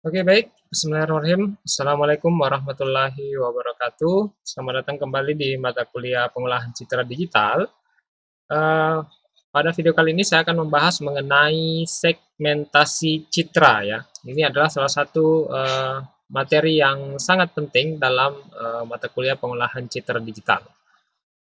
Oke, baik. Bismillahirrahmanirrahim. Assalamualaikum warahmatullahi wabarakatuh. Selamat datang kembali di mata kuliah pengolahan citra digital. Eh, Pada video kali ini saya akan membahas mengenai segmentasi citra ya. Ini adalah salah satu materi yang sangat penting dalam mata kuliah pengolahan citra digital.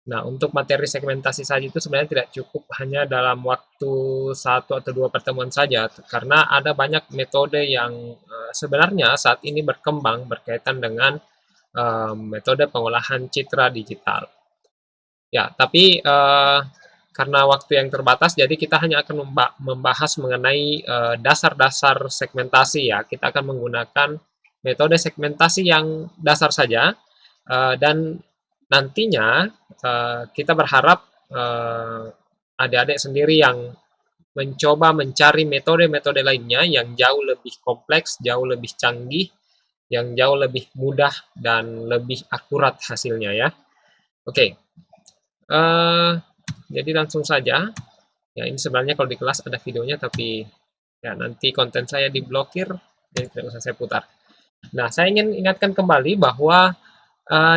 Nah, untuk materi segmentasi saja itu sebenarnya tidak cukup hanya dalam waktu satu atau dua pertemuan saja, karena ada banyak metode yang sebenarnya saat ini berkembang berkaitan dengan metode pengolahan citra digital. Ya, tapi karena waktu yang terbatas, jadi kita hanya akan membahas mengenai dasar-dasar segmentasi ya. Kita akan menggunakan metode segmentasi yang dasar saja, dan nantinya kita berharap adik-adik sendiri yang mencoba mencari metode-metode lainnya yang jauh lebih kompleks, jauh lebih canggih, yang jauh lebih mudah dan lebih akurat hasilnya ya. Oke, eh, jadi langsung saja. Ya ini sebenarnya kalau di kelas ada videonya, tapi ya nanti konten saya diblokir, jadi tidak usah saya putar. Nah, saya ingin ingatkan kembali bahwa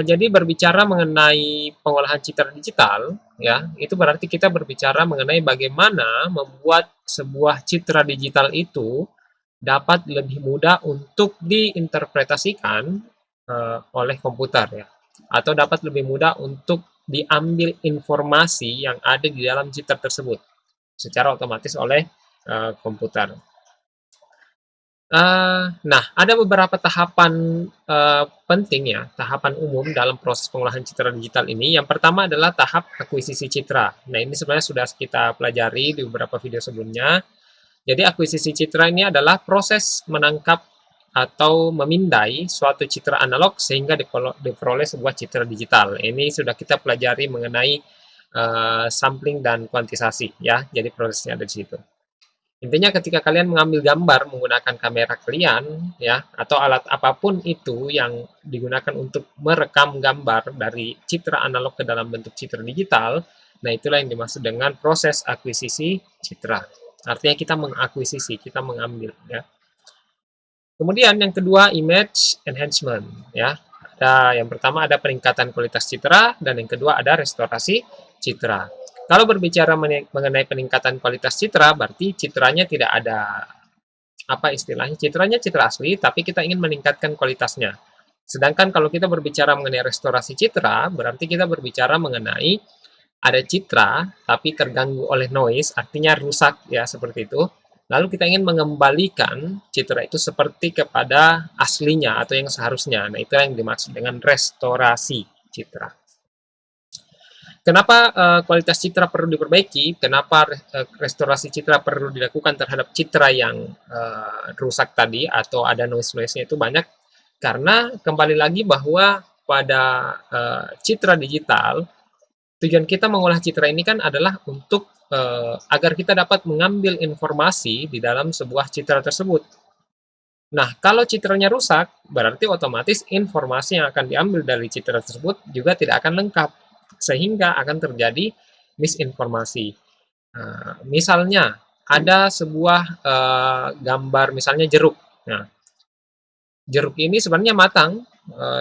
jadi berbicara mengenai pengolahan citra digital, ya, itu berarti kita berbicara mengenai bagaimana membuat sebuah citra digital itu dapat lebih mudah untuk diinterpretasikan oleh komputer, ya, atau dapat lebih mudah untuk diambil informasi yang ada di dalam citra tersebut secara otomatis oleh komputer. Nah, ada beberapa tahapan penting ya, tahapan umum dalam proses pengolahan citra digital ini. Yang pertama adalah tahap akuisisi citra. Nah, ini sebenarnya sudah kita pelajari di beberapa video sebelumnya. Jadi, akuisisi citra ini adalah proses menangkap atau memindai suatu citra analog sehingga diperoleh sebuah citra digital. Ini sudah kita pelajari mengenai sampling dan kuantisasi ya. Jadi prosesnya ada di situ. Intinya ketika kalian mengambil gambar menggunakan kamera kalian, ya, atau alat apapun itu yang digunakan untuk merekam gambar dari citra analog ke dalam bentuk citra digital, nah itulah yang dimaksud dengan proses akuisisi citra. Artinya kita mengakuisisi, kita mengambil, ya. Kemudian yang kedua, image enhancement, ya. Yang pertama ada peningkatan kualitas citra, dan yang kedua ada restorasi citra. Kalau berbicara mengenai peningkatan kualitas citra, berarti citranya tidak ada, apa istilahnya, citranya citra asli, tapi kita ingin meningkatkan kualitasnya. Sedangkan kalau kita berbicara mengenai restorasi citra, berarti kita berbicara mengenai ada citra, tapi terganggu oleh noise, artinya rusak ya, seperti itu. Lalu kita ingin mengembalikan citra itu seperti kepada aslinya atau yang seharusnya. Nah, itu yang dimaksud dengan restorasi citra. Kenapa kualitas citra perlu diperbaiki? Kenapa restorasi citra perlu dilakukan terhadap citra yang rusak tadi atau ada noise-noise-nya itu banyak? Karena kembali lagi bahwa pada citra digital, tujuan kita mengolah citra ini kan adalah untuk agar kita dapat mengambil informasi di dalam sebuah citra tersebut. Nah, kalau citranya rusak, berarti otomatis informasi yang akan diambil dari citra tersebut juga tidak akan lengkap, sehingga akan terjadi misinformasi. Misalnya, ada sebuah gambar, misalnya jeruk. Nah, jeruk ini sebenarnya matang,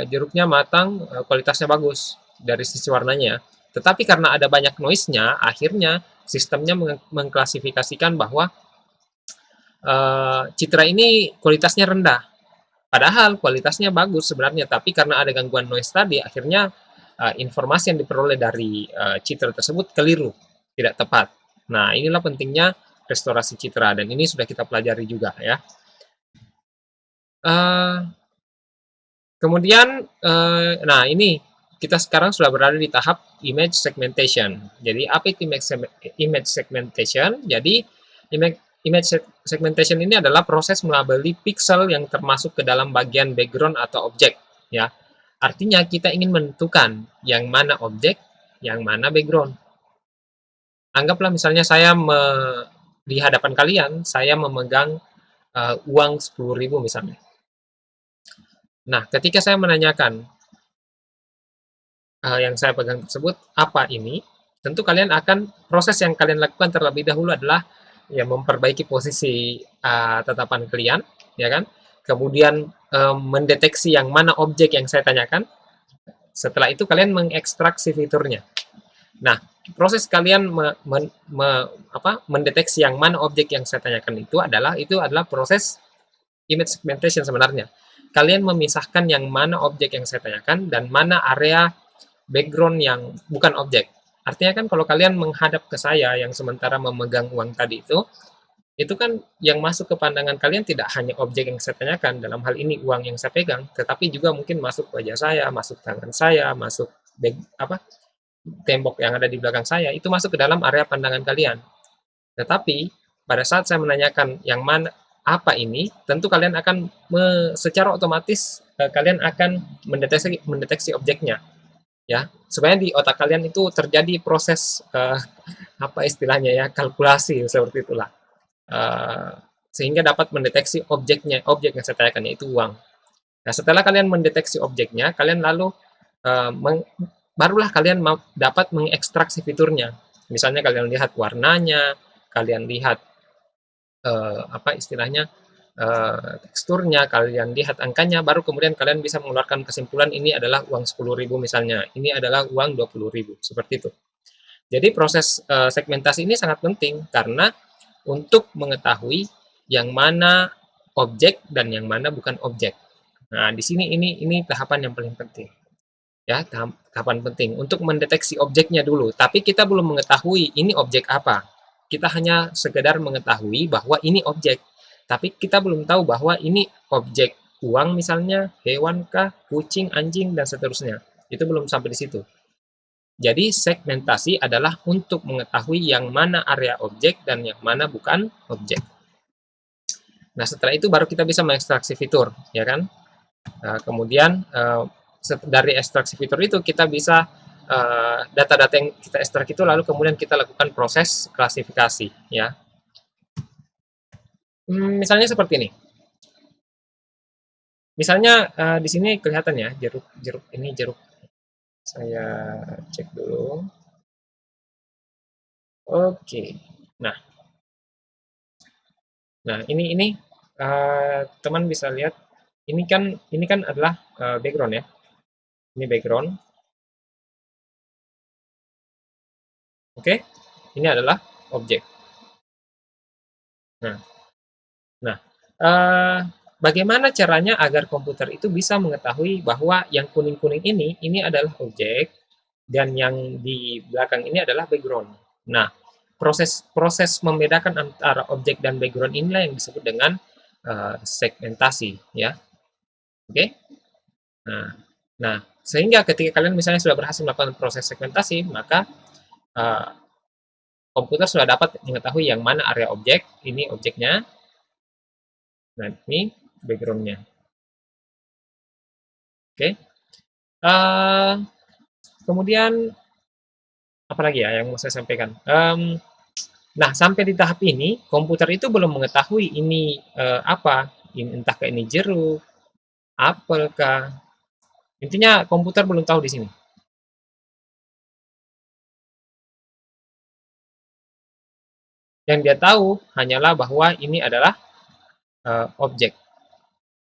jeruknya matang, kualitasnya bagus dari sisi warnanya. Tetapi karena ada banyak noise-nya, akhirnya sistemnya mengklasifikasikan bahwa citra ini kualitasnya rendah. Padahal kualitasnya bagus sebenarnya, tapi karena ada gangguan noise tadi, akhirnya informasi yang diperoleh dari citra tersebut keliru, tidak tepat. Nah, inilah pentingnya restorasi citra, dan ini sudah kita pelajari juga ya. Kemudian, nah ini kita sekarang sudah berada di tahap image segmentation. Jadi apa itu image segmentation? Jadi image segmentation ini adalah proses melabeli pixel yang termasuk ke dalam bagian background atau objek, ya. Artinya kita ingin menentukan yang mana objek, yang mana background. Anggaplah misalnya di hadapan kalian, saya memegang uang 10.000 misalnya. Nah, ketika saya menanyakan yang saya pegang tersebut apa ini, tentu kalian akan, proses yang kalian lakukan terlebih dahulu adalah ya memperbaiki posisi tatapan kalian, ya kan? kemudian mendeteksi yang mana objek yang saya tanyakan. Setelah itu kalian mengekstraksi fiturnya. Nah, proses kalian mendeteksi yang mana objek yang saya tanyakan itu adalah proses image segmentation sebenarnya. Kalian memisahkan yang mana objek yang saya tanyakan dan mana area background yang bukan objek. Artinya kan kalau kalian menghadap ke saya yang sementara memegang uang tadi itu kan yang masuk ke pandangan kalian tidak hanya objek yang saya tanyakan, dalam hal ini uang yang saya pegang, tetapi juga mungkin masuk wajah saya, masuk tangan saya, masuk tembok yang ada di belakang saya, itu masuk ke dalam area pandangan kalian. Tetapi pada saat saya menanyakan yang mana apa ini, tentu kalian akan secara otomatis kalian akan mendeteksi objeknya, ya. Sebenarnya di otak kalian itu terjadi proses apa istilahnya ya, kalkulasi seperti itulah. Sehingga dapat mendeteksi objek yang saya tanyakan, yaitu uang. Nah, setelah kalian mendeteksi objeknya, kalian lalu barulah kalian dapat mengekstraksi fiturnya. Misalnya kalian lihat warnanya, kalian lihat apa istilahnya teksturnya, kalian lihat angkanya, baru kemudian kalian bisa mengeluarkan kesimpulan ini adalah uang 10.000 misalnya, ini adalah uang 20.000, seperti itu. Jadi proses segmentasi ini sangat penting karena untuk mengetahui yang mana objek dan yang mana bukan objek. Nah, di sini ini tahapan yang paling penting. Ya, tahapan penting untuk mendeteksi objeknya dulu, tapi kita belum mengetahui ini objek apa. Kita hanya sekedar mengetahui bahwa ini objek, tapi kita belum tahu bahwa ini objek uang misalnya, hewan kah, kucing, anjing, dan seterusnya. Itu belum sampai di situ. Jadi segmentasi adalah untuk mengetahui yang mana area objek dan yang mana bukan objek. Nah, setelah itu baru kita bisa mengekstraksi fitur, ya kan? Kemudian dari ekstraksi fitur itu kita bisa data-data yang kita ekstrak itu lalu kemudian kita lakukan proses klasifikasi, ya. Misalnya seperti ini. Misalnya di sini kelihatan ya jeruk ini jeruk. Saya cek dulu. Oke. Nah, ini teman bisa lihat ini kan adalah background ya. Ini background. Oke. Ini adalah objek. Nah, bagaimana caranya agar komputer itu bisa mengetahui bahwa yang kuning-kuning ini adalah objek dan yang di belakang ini adalah background. Nah, proses membedakan antara objek dan background inilah yang disebut dengan segmentasi, ya. Oke? Nah, nah, sehingga ketika kalian misalnya sudah berhasil melakukan proses segmentasi, maka komputer sudah dapat mengetahui yang mana area objek, ini objeknya, nah ini background-nya. Oke. Kemudian apa lagi ya yang mau saya sampaikan? Nah, sampai di tahap ini komputer itu belum mengetahui ini apa, entah ini jeruk, apel kah. Intinya komputer belum tahu di sini. Yang dia tahu hanyalah bahwa ini adalah objek.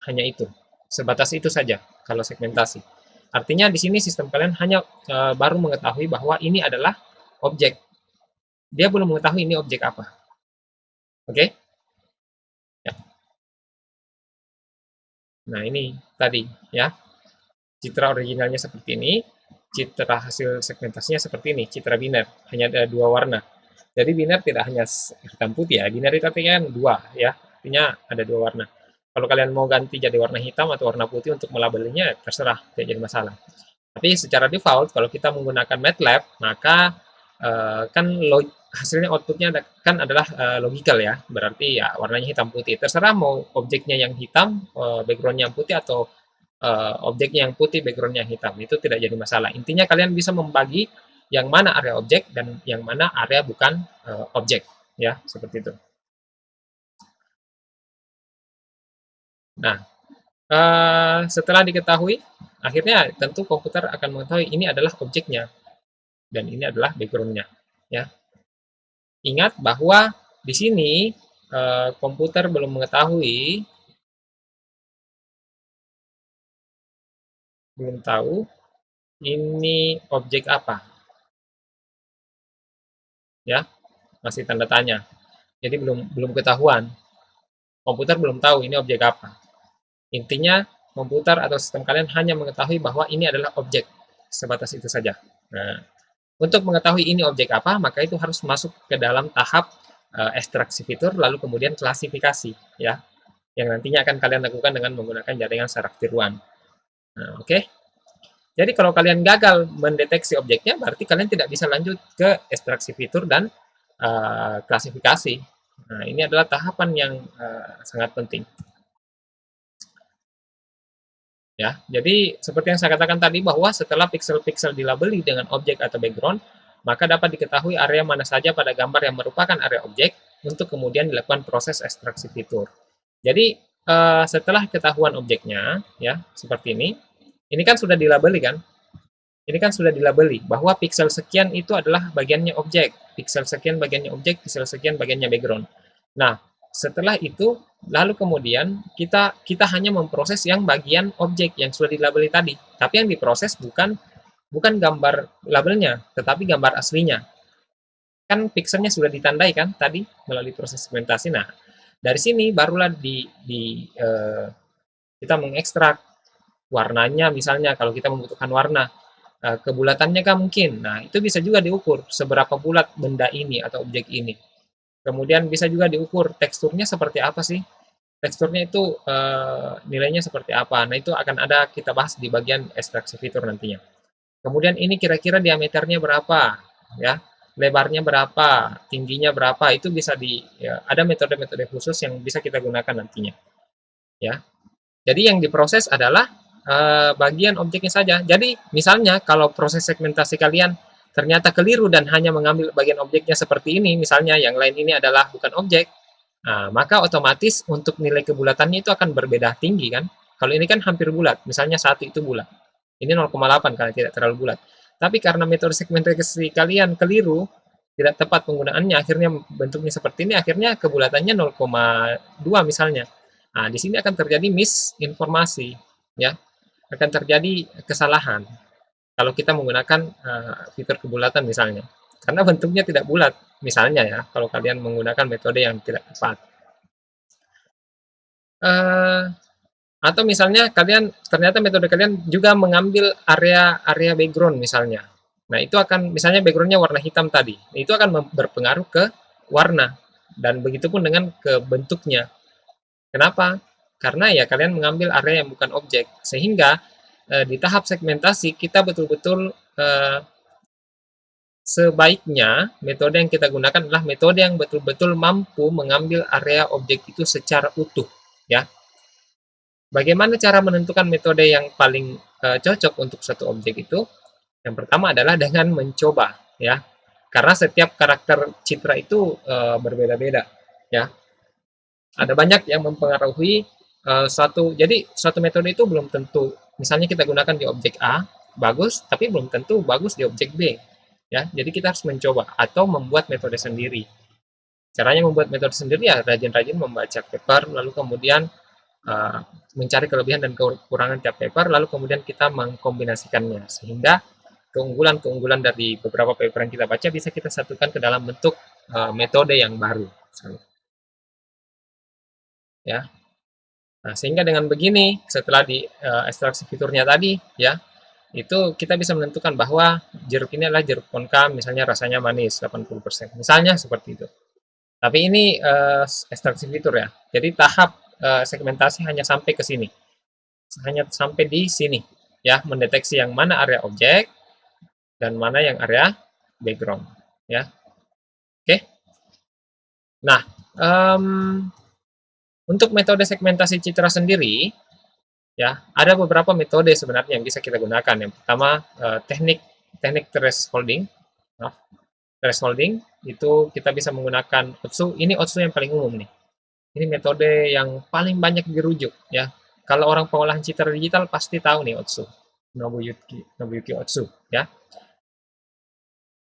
Hanya itu. Sebatas itu saja kalau segmentasi. Artinya di sini sistem kalian hanya baru mengetahui bahwa ini adalah objek. Dia belum mengetahui ini objek apa. Oke? Ya. Nah, ini tadi ya. Citra originalnya seperti ini, citra hasil segmentasinya seperti ini, citra biner, hanya ada 2 warna. Jadi biner tidak hanya hitam putih ya, biner itu artinya kan 2 ya, artinya ada 2 warna. Kalau kalian mau ganti jadi warna hitam atau warna putih untuk melabelinya, terserah, tidak jadi masalah. Tapi secara default, kalau kita menggunakan MATLAB, maka kan hasilnya outputnya kan adalah logical ya, berarti ya warnanya hitam putih. Terserah mau objeknya yang hitam, backgroundnya yang putih, atau objeknya yang putih, backgroundnya yang hitam. Itu tidak jadi masalah. Intinya kalian bisa membagi yang mana area objek dan yang mana area bukan objek. Ya, seperti itu. Nah, setelah diketahui, akhirnya tentu komputer akan mengetahui ini adalah objeknya dan ini adalah backgroundnya. Ya, ingat bahwa di sini komputer belum mengetahui belum tahu ini objek apa, ya, masih tanda tanya. Jadi belum belum ketahuan. Komputer belum tahu ini objek apa. Intinya komputer atau sistem kalian hanya mengetahui bahwa ini adalah objek. Sebatas itu saja. Nah, untuk mengetahui ini objek apa, maka itu harus masuk ke dalam tahap ekstraksi fitur, lalu kemudian klasifikasi, ya, yang nantinya akan kalian lakukan dengan menggunakan jaringan saraf tiruan. Nah, oke. Jadi kalau kalian gagal mendeteksi objeknya, berarti kalian tidak bisa lanjut ke ekstraksi fitur dan klasifikasi. Nah, ini adalah tahapan yang sangat penting. Ya, jadi seperti yang saya katakan tadi bahwa setelah piksel-piksel dilabeli dengan objek atau background, maka dapat diketahui area mana saja pada gambar yang merupakan area objek untuk kemudian dilakukan proses ekstraksi fitur. Jadi setelah ketahuan objeknya, ya seperti ini kan sudah dilabeli kan? Ini kan sudah dilabeli bahwa piksel sekian itu adalah bagiannya objek, piksel sekian bagiannya objek, piksel sekian bagiannya background. Nah, setelah itu lalu kemudian kita hanya memproses yang bagian objek yang sudah dilabeli tadi. Tapi yang diproses bukan gambar labelnya, tetapi gambar aslinya. Kan pixelnya sudah ditandai kan tadi melalui proses segmentasi. Nah, dari sini barulah kita mengekstrak warnanya, misalnya kalau kita membutuhkan warna. Kebulatannya kan mungkin. Nah, itu bisa juga diukur seberapa bulat benda ini atau objek ini. Kemudian bisa juga diukur teksturnya seperti apa sih. Teksturnya itu nilainya seperti apa. Nah, itu akan ada kita bahas di bagian ekstraksi fitur nantinya. Kemudian ini kira-kira diameternya berapa, ya, lebarnya berapa, tingginya berapa, itu bisa ada metode-metode khusus yang bisa kita gunakan nantinya, ya. Jadi yang diproses adalah bagian objeknya saja. Jadi misalnya kalau proses segmentasi kalian ternyata keliru dan hanya mengambil bagian objeknya seperti ini, misalnya yang lain ini adalah bukan objek, nah, maka otomatis untuk nilai kebulatannya itu akan berbeda tinggi kan. Kalau ini kan hampir bulat, misalnya satu itu bulat. Ini 0,8 karena tidak terlalu bulat. Tapi karena metode segmentasi kalian keliru, tidak tepat penggunaannya, akhirnya bentuknya seperti ini, akhirnya kebulatannya 0,2 misalnya. Nah, di sini akan terjadi misinformasi, ya, akan terjadi kesalahan kalau kita menggunakan fitur kebulatan misalnya, karena bentuknya tidak bulat, misalnya ya, kalau kalian menggunakan metode yang tidak tepat. Uh, atau misalnya kalian ternyata metode kalian juga mengambil area background misalnya. Nah, itu akan misalnya backgroundnya warna hitam tadi. Itu akan berpengaruh ke warna dan begitupun dengan ke bentuknya. Kenapa? Karena ya kalian mengambil area yang bukan objek. Sehingga di tahap segmentasi kita betul-betul sebaiknya metode yang kita gunakan adalah metode yang betul-betul mampu mengambil area objek itu secara utuh, ya. Bagaimana cara menentukan metode yang paling cocok untuk satu objek itu? Yang pertama adalah dengan mencoba, ya. Karena setiap karakter citra itu berbeda-beda, ya. Ada banyak yang mempengaruhi jadi suatu metode itu belum tentu. Misalnya kita gunakan di objek A, bagus, tapi belum tentu bagus di objek B, ya. Jadi kita harus mencoba atau membuat metode sendiri. Caranya membuat metode sendiri ya rajin-rajin membaca paper, lalu kemudian mencari kelebihan dan kekurangan tiap paper, lalu kemudian kita mengkombinasikannya sehingga keunggulan-keunggulan dari beberapa paper yang kita baca bisa kita satukan ke dalam bentuk metode yang baru, ya. Nah, sehingga dengan begini setelah di ekstraksi fiturnya tadi, ya, itu kita bisa menentukan bahwa jeruk ini adalah jeruk konka, misalnya rasanya manis 80%, misalnya seperti itu. Tapi ini ekstraksi fitur ya. Jadi tahap segmentasi hanya sampai ke sini. Hanya sampai di sini, ya, mendeteksi yang mana area objek dan mana yang area background, ya. Oke. Nah, untuk metode segmentasi citra sendiri, ya, ada beberapa metode sebenarnya yang bisa kita gunakan. Yang pertama teknik thresholding. Nah, thresholding itu kita bisa menggunakan Otsu. Ini Otsu yang paling umum nih. Ini metode yang paling banyak dirujuk, ya. Kalau orang pengolahan citra digital pasti tahu nih Otsu, Nobuyuki Otsu, ya.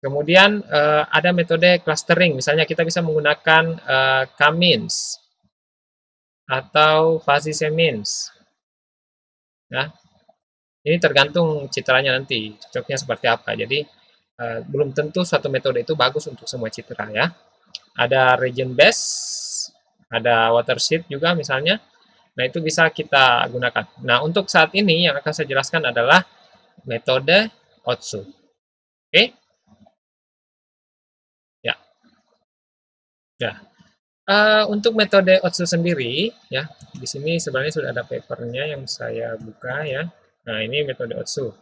Kemudian ada metode clustering, misalnya kita bisa menggunakan K-means atau fuzzy semins, ya. Ini tergantung citranya nanti, cocoknya seperti apa. Jadi, belum tentu suatu metode itu bagus untuk semua citra ya. Ada region based, ada watershed juga misalnya. Nah, itu bisa kita gunakan. Nah, untuk saat ini yang akan saya jelaskan adalah metode Otsu. Oke? Ya, ya. Untuk metode Otsu sendiri, ya, di sini sebenarnya sudah ada papernya yang saya buka ya. Nah, ini metode Otsu.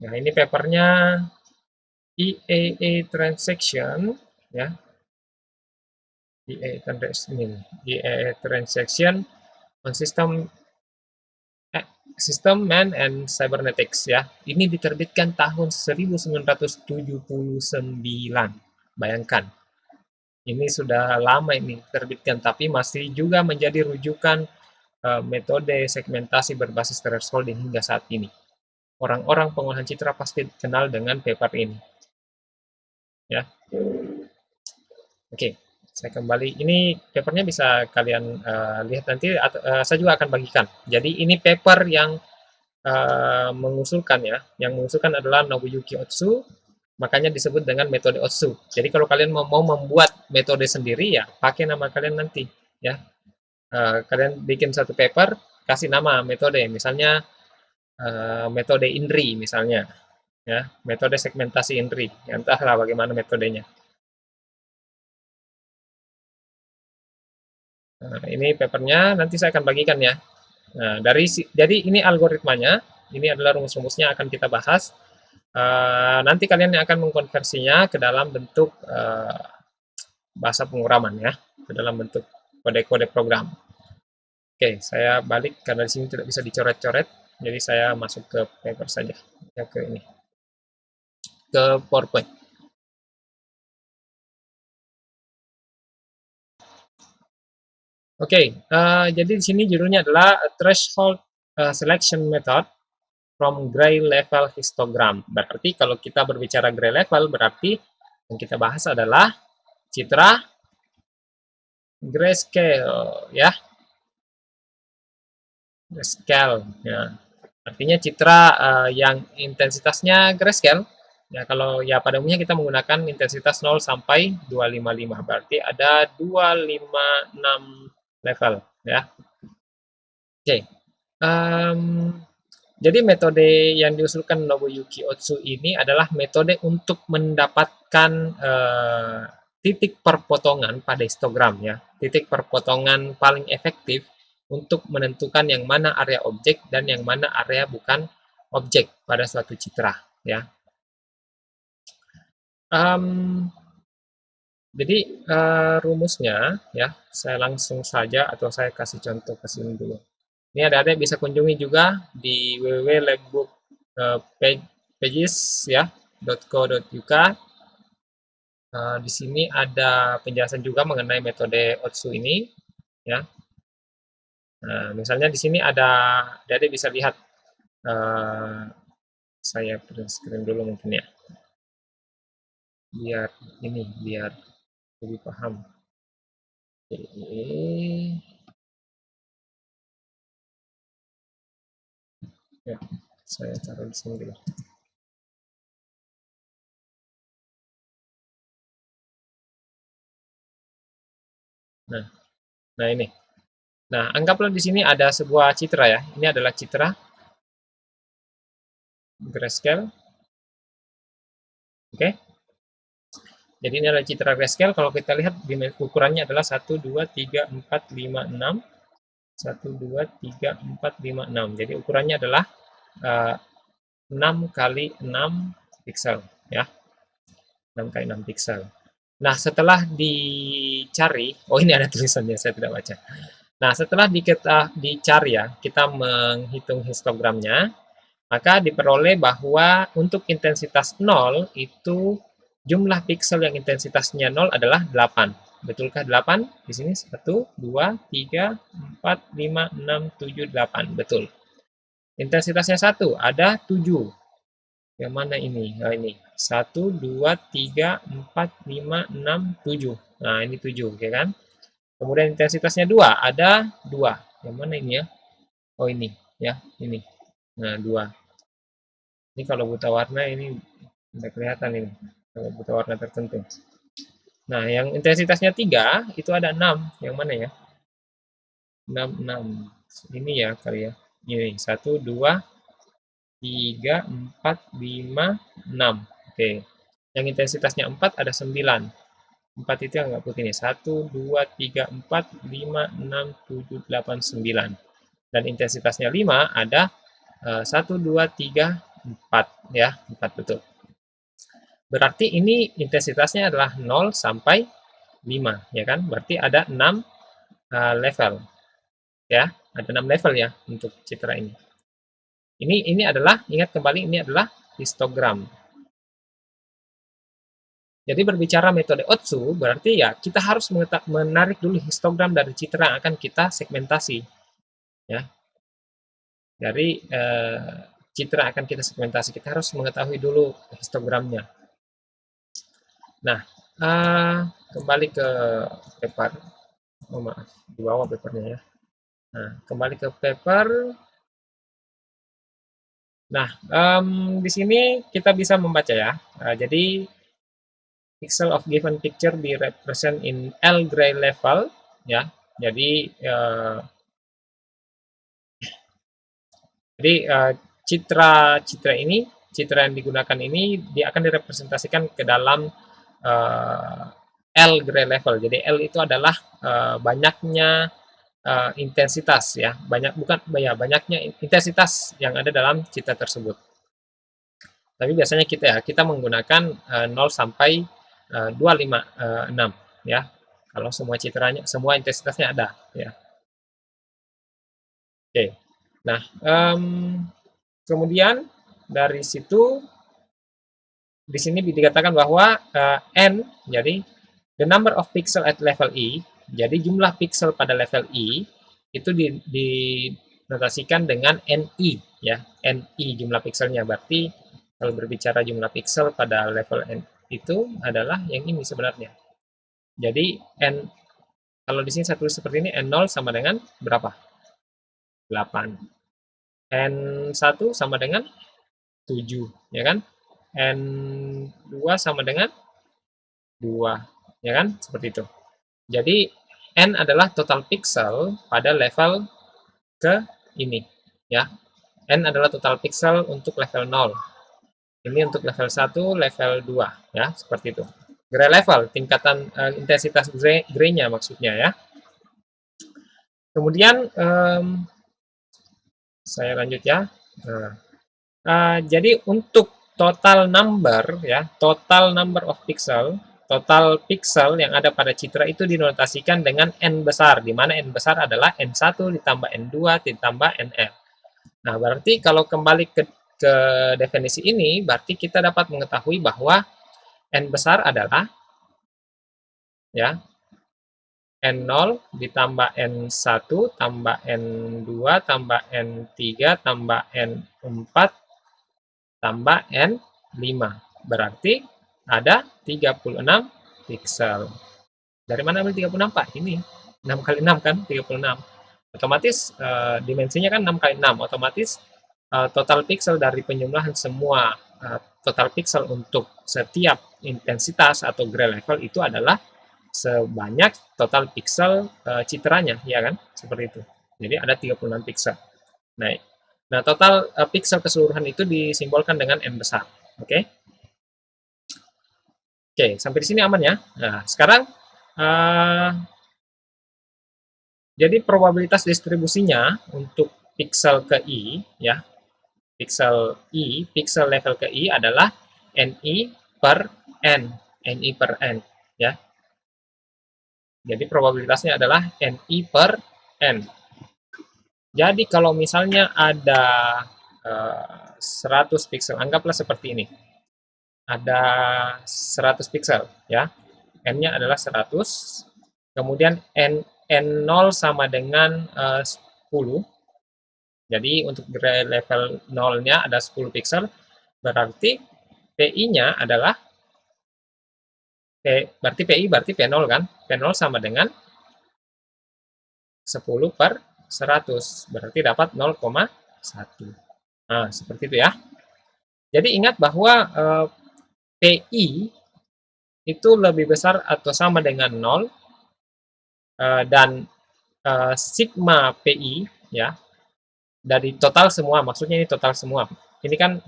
Nah, ini papernya EAA transaction, ya, EAA transaction on System Man and Cybernetics ya. Ini diterbitkan tahun 1979. Bayangkan, ini sudah lama ini diterbitkan, tapi masih juga menjadi rujukan metode segmentasi berbasis thresholding hingga saat ini. Orang-orang pengolahan citra pasti kenal dengan paper ini. Ya, oke. Saya kembali. Ini papernya bisa kalian lihat nanti. Saya juga akan bagikan. Jadi ini paper yang mengusulkan ya. Yang mengusulkan adalah Nobuyuki Otsu, makanya disebut dengan metode Otsu. Jadi kalau kalian mau membuat metode sendiri ya, pakai nama kalian nanti ya. Kalian bikin satu paper, kasih nama metode, misalnya metode INRI misalnya, ya, metode segmentasi INRI. Ya, entahlah bagaimana metodenya. Nah, ini papernya nanti saya akan bagikan ya. Nah, jadi ini algoritmanya, ini adalah rumus-rumusnya akan kita bahas. Nanti kalian yang akan mengkonversinya ke dalam bentuk bahasa penguraman ya, ke dalam bentuk kode-kode program. Oke, saya balik karena di sini tidak bisa dicoret-coret, jadi saya masuk ke paper saja, ya ke ini, ke PowerPoint. Oke, jadi di sini judulnya adalah Threshold Selection Method from Gray Level Histogram. Berarti kalau kita berbicara gray level, berarti yang kita bahas adalah citra grayscale, ya, grayscale. Ya. Artinya citra yang intensitasnya grayscale. Ya, kalau ya pada umumnya kita menggunakan intensitas 0 sampai 255. Berarti ada 256 level, ya. Oke. Jadi metode yang diusulkan Nobuyuki Otsu ini adalah metode untuk mendapatkan titik perpotongan pada histogram ya. Titik perpotongan paling efektif untuk menentukan yang mana area objek dan yang mana area bukan objek pada suatu citra ya. Jadi rumusnya ya, saya langsung saja atau saya kasih contoh ke sini dulu. Ini adik-adik bisa kunjungi juga di www.labbook pages ya .co.uk. Di sini ada penjelasan juga mengenai metode Otsu ini ya. Nah, misalnya di sini ada, adik-adik bisa lihat, saya print screen dulu mungkin ya, biar ini biar lebih paham. Ya, saya taruh di sini dulu. Nah ini. Nah, anggaplah di sini ada sebuah citra ya. Ini adalah citra grayscale. Oke. Jadi ini adalah citra grayscale. Kalau kita lihat ukurannya adalah 1, 2, 3, 4, 5, 6. 1, 2, 3, 4, 5, 6. Jadi ukurannya adalah 6 kali 6 piksel ya. 6 kali 6 piksel. Nah, setelah dicari, oh ini ada tulisannya, saya tidak baca. Nah, setelah dicari ya, kita menghitung histogramnya, maka diperoleh bahwa untuk intensitas 0 itu jumlah piksel yang intensitasnya 0 adalah 8. Betulkah 8? Di sini 1, 2, 3, 4, 5, 6, 7, 8. Betul. Intensitasnya 1, ada 7. Yang mana ini? Nah, ini. 1, 2, 3, 4, 5, 6, 7. Nah, ini 7, ya kan? Kemudian intensitasnya 2, ada 2. Yang mana ini ya? Oh, ini, ya, ini. Nah, 2. Ini kalau buta warna ini udah kelihatan ini, kalau buta warna tertentu. Nah, yang intensitasnya 3 itu ada 6. Yang mana ya? 6 6. Ini ya kali ya. Ini 1 2 3 4 5 6. Oke. Yang intensitasnya 4 ada 9. 4 itu yang nggak putih nih. 1 2 3 4 5 6 7 8 9. Dan intensitasnya 5 ada 1 2 3 4 ya. 4 betul. Berarti ini intensitasnya adalah 0 sampai 5 ya kan? Berarti ada 6 level ya. Ada 6 level ya untuk citra ini. Ini adalah, ingat kembali, ini adalah histogram. Jadi berbicara metode Otsu, berarti ya kita harus menarik dulu histogram dari citra yang akan kita segmentasi. Ya, dari citra akan kita segmentasi, kita harus mengetahui dulu histogramnya. Nah, kembali ke paper. Oh maaf, di bawah papernya ya. Nah, kembali ke paper. Nah, di sini kita bisa membaca ya. Jadi pixel of given picture be represent in L gray level ya. Jadi citra ini, citra yang digunakan ini dia akan direpresentasikan ke dalam L gray level. Jadi L itu adalah banyaknya intensitas ya, banyaknya intensitas yang ada dalam citra tersebut. Tapi biasanya kita menggunakan 0 sampai 256 ya. Kalau semua citranya, semua intensitasnya ada ya. Oke. Nah, kemudian dari situ di sini dikatakan bahwa n, jadi the number of pixel at level E, jadi jumlah pixel pada level E itu dinotasikan dengan NI ya, NI jumlah pixelnya. Berarti kalau berbicara jumlah pixel pada level N itu adalah yang ini sebenarnya. Jadi N, kalau di sini saya tulis seperti ini, N0 sama dengan berapa? 8. N1 sama dengan 7, ya kan? N2 sama dengan 2, ya kan? Seperti itu. Jadi N adalah total pixel pada level ke ini, ya. N adalah total pixel untuk level 0. Ini untuk level 1, level 2, ya, seperti itu. Gray level, tingkatan intensitas gray-nya maksudnya ya. Kemudian saya lanjut ya. Jadi untuk total number ya, total number of pixel, total pixel yang ada pada citra itu dinotasikan dengan n besar, di mana n besar adalah n1 ditambah n2 ditambah nl. Nah, berarti kalau kembali ke definisi ini, berarti kita dapat mengetahui bahwa n besar adalah ya N0 ditambah N1 tambah N2 tambah N3 tambah N4 tambah N5. Berarti ada 36 pixel. Dari mana ambil 36, Pak? Ini 6 kali 6 kan, 36. Otomatis dimensinya kan 6 kali 6. Otomatis total pixel dari penjumlahan semua total pixel untuk setiap intensitas atau gray level itu adalah sebanyak total pixel citranya, ya kan? Seperti itu. Jadi ada 36 pixel. Nah, total pixel keseluruhan itu disimbolkan dengan n besar. Oke? Oke, sampai di sini aman ya. Nah, sekarang jadi probabilitas distribusinya untuk pixel ke I ya. Pixel level ke I adalah NI per N, NI per N ya. Jadi probabilitasnya adalah NI per N. Jadi kalau misalnya ada 100 pixel, anggaplah seperti ini. Ada 100 pixel ya. N-nya adalah 100. Kemudian N0 sama dengan 10. Jadi untuk level 0-nya ada 10 pixel. Berarti PI-nya adalah berarti PI berarti P0 kan? P0 sama dengan 10 per 100. Berarti dapat 0,1. Nah, seperti itu ya. Jadi ingat bahwa PI itu lebih besar atau sama dengan 0, dan sigma PI ya dari total semua, maksudnya ini total semua. Ini kan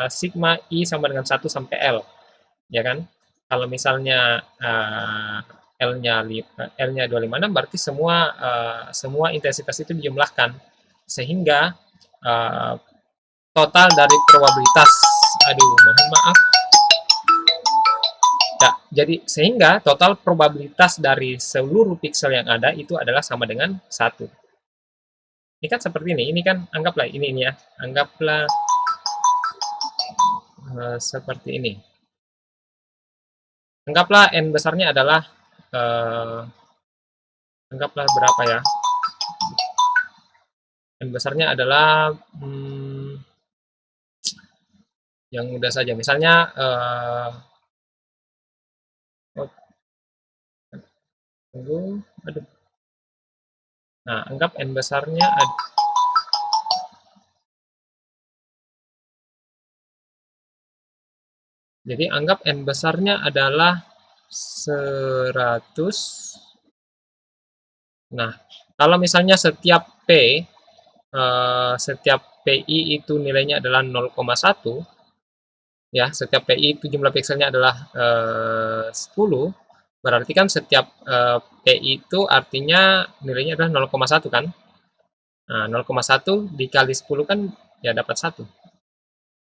sigma I sama dengan 1 sampai L, ya kan? Kalau misalnya L-nya L-nya 256 berarti semua intensitas itu dijumlahkan sehingga uh, total dari probabilitas, aduh mohon maaf ya, jadi sehingga total probabilitas dari seluruh pixel yang ada itu adalah sama dengan 1. Ini kan seperti ini kan anggaplah ini ya, anggaplah seperti ini. Anggaplah n besarnya adalah anggaplah berapa ya? N besarnya adalah yang mudah saja. Misalnya oh, tunggu, aduh. Nah, anggap n besarnya jadi anggap n besarnya adalah 100. Nah, kalau misalnya setiap PI itu nilainya adalah 0,1, ya, setiap PI itu jumlah pikselnya adalah 10, berarti kan setiap PI itu artinya nilainya adalah 0,1 kan? Nah, 0,1 dikali 10 kan ya dapat 1,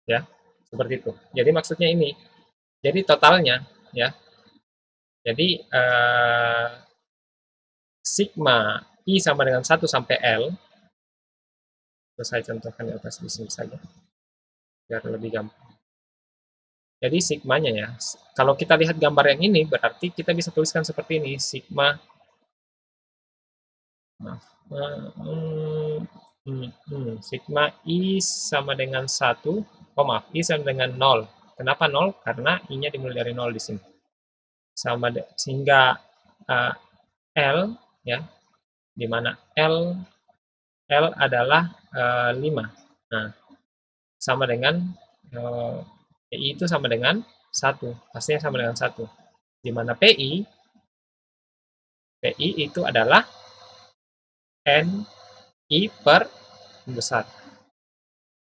ya, seperti itu. Jadi maksudnya ini, jadi totalnya, ya, jadi sigma I sama dengan 1 sampai L, terus saya contohkan di atas di sini saja, biar lebih gampang. Jadi sigmanya ya, kalau kita lihat gambar yang ini, berarti kita bisa tuliskan seperti ini, sigma, maaf, sigma I sama dengan 1, oh maaf, I sama dengan 0. Kenapa 0? Karena I-nya dimulai dari 0 di sini. Sehingga L, ya, di mana L adalah 5. Nah, sama dengan PI itu sama dengan 1, pastinya sama dengan 1. Di mana PI itu adalah NI per besar.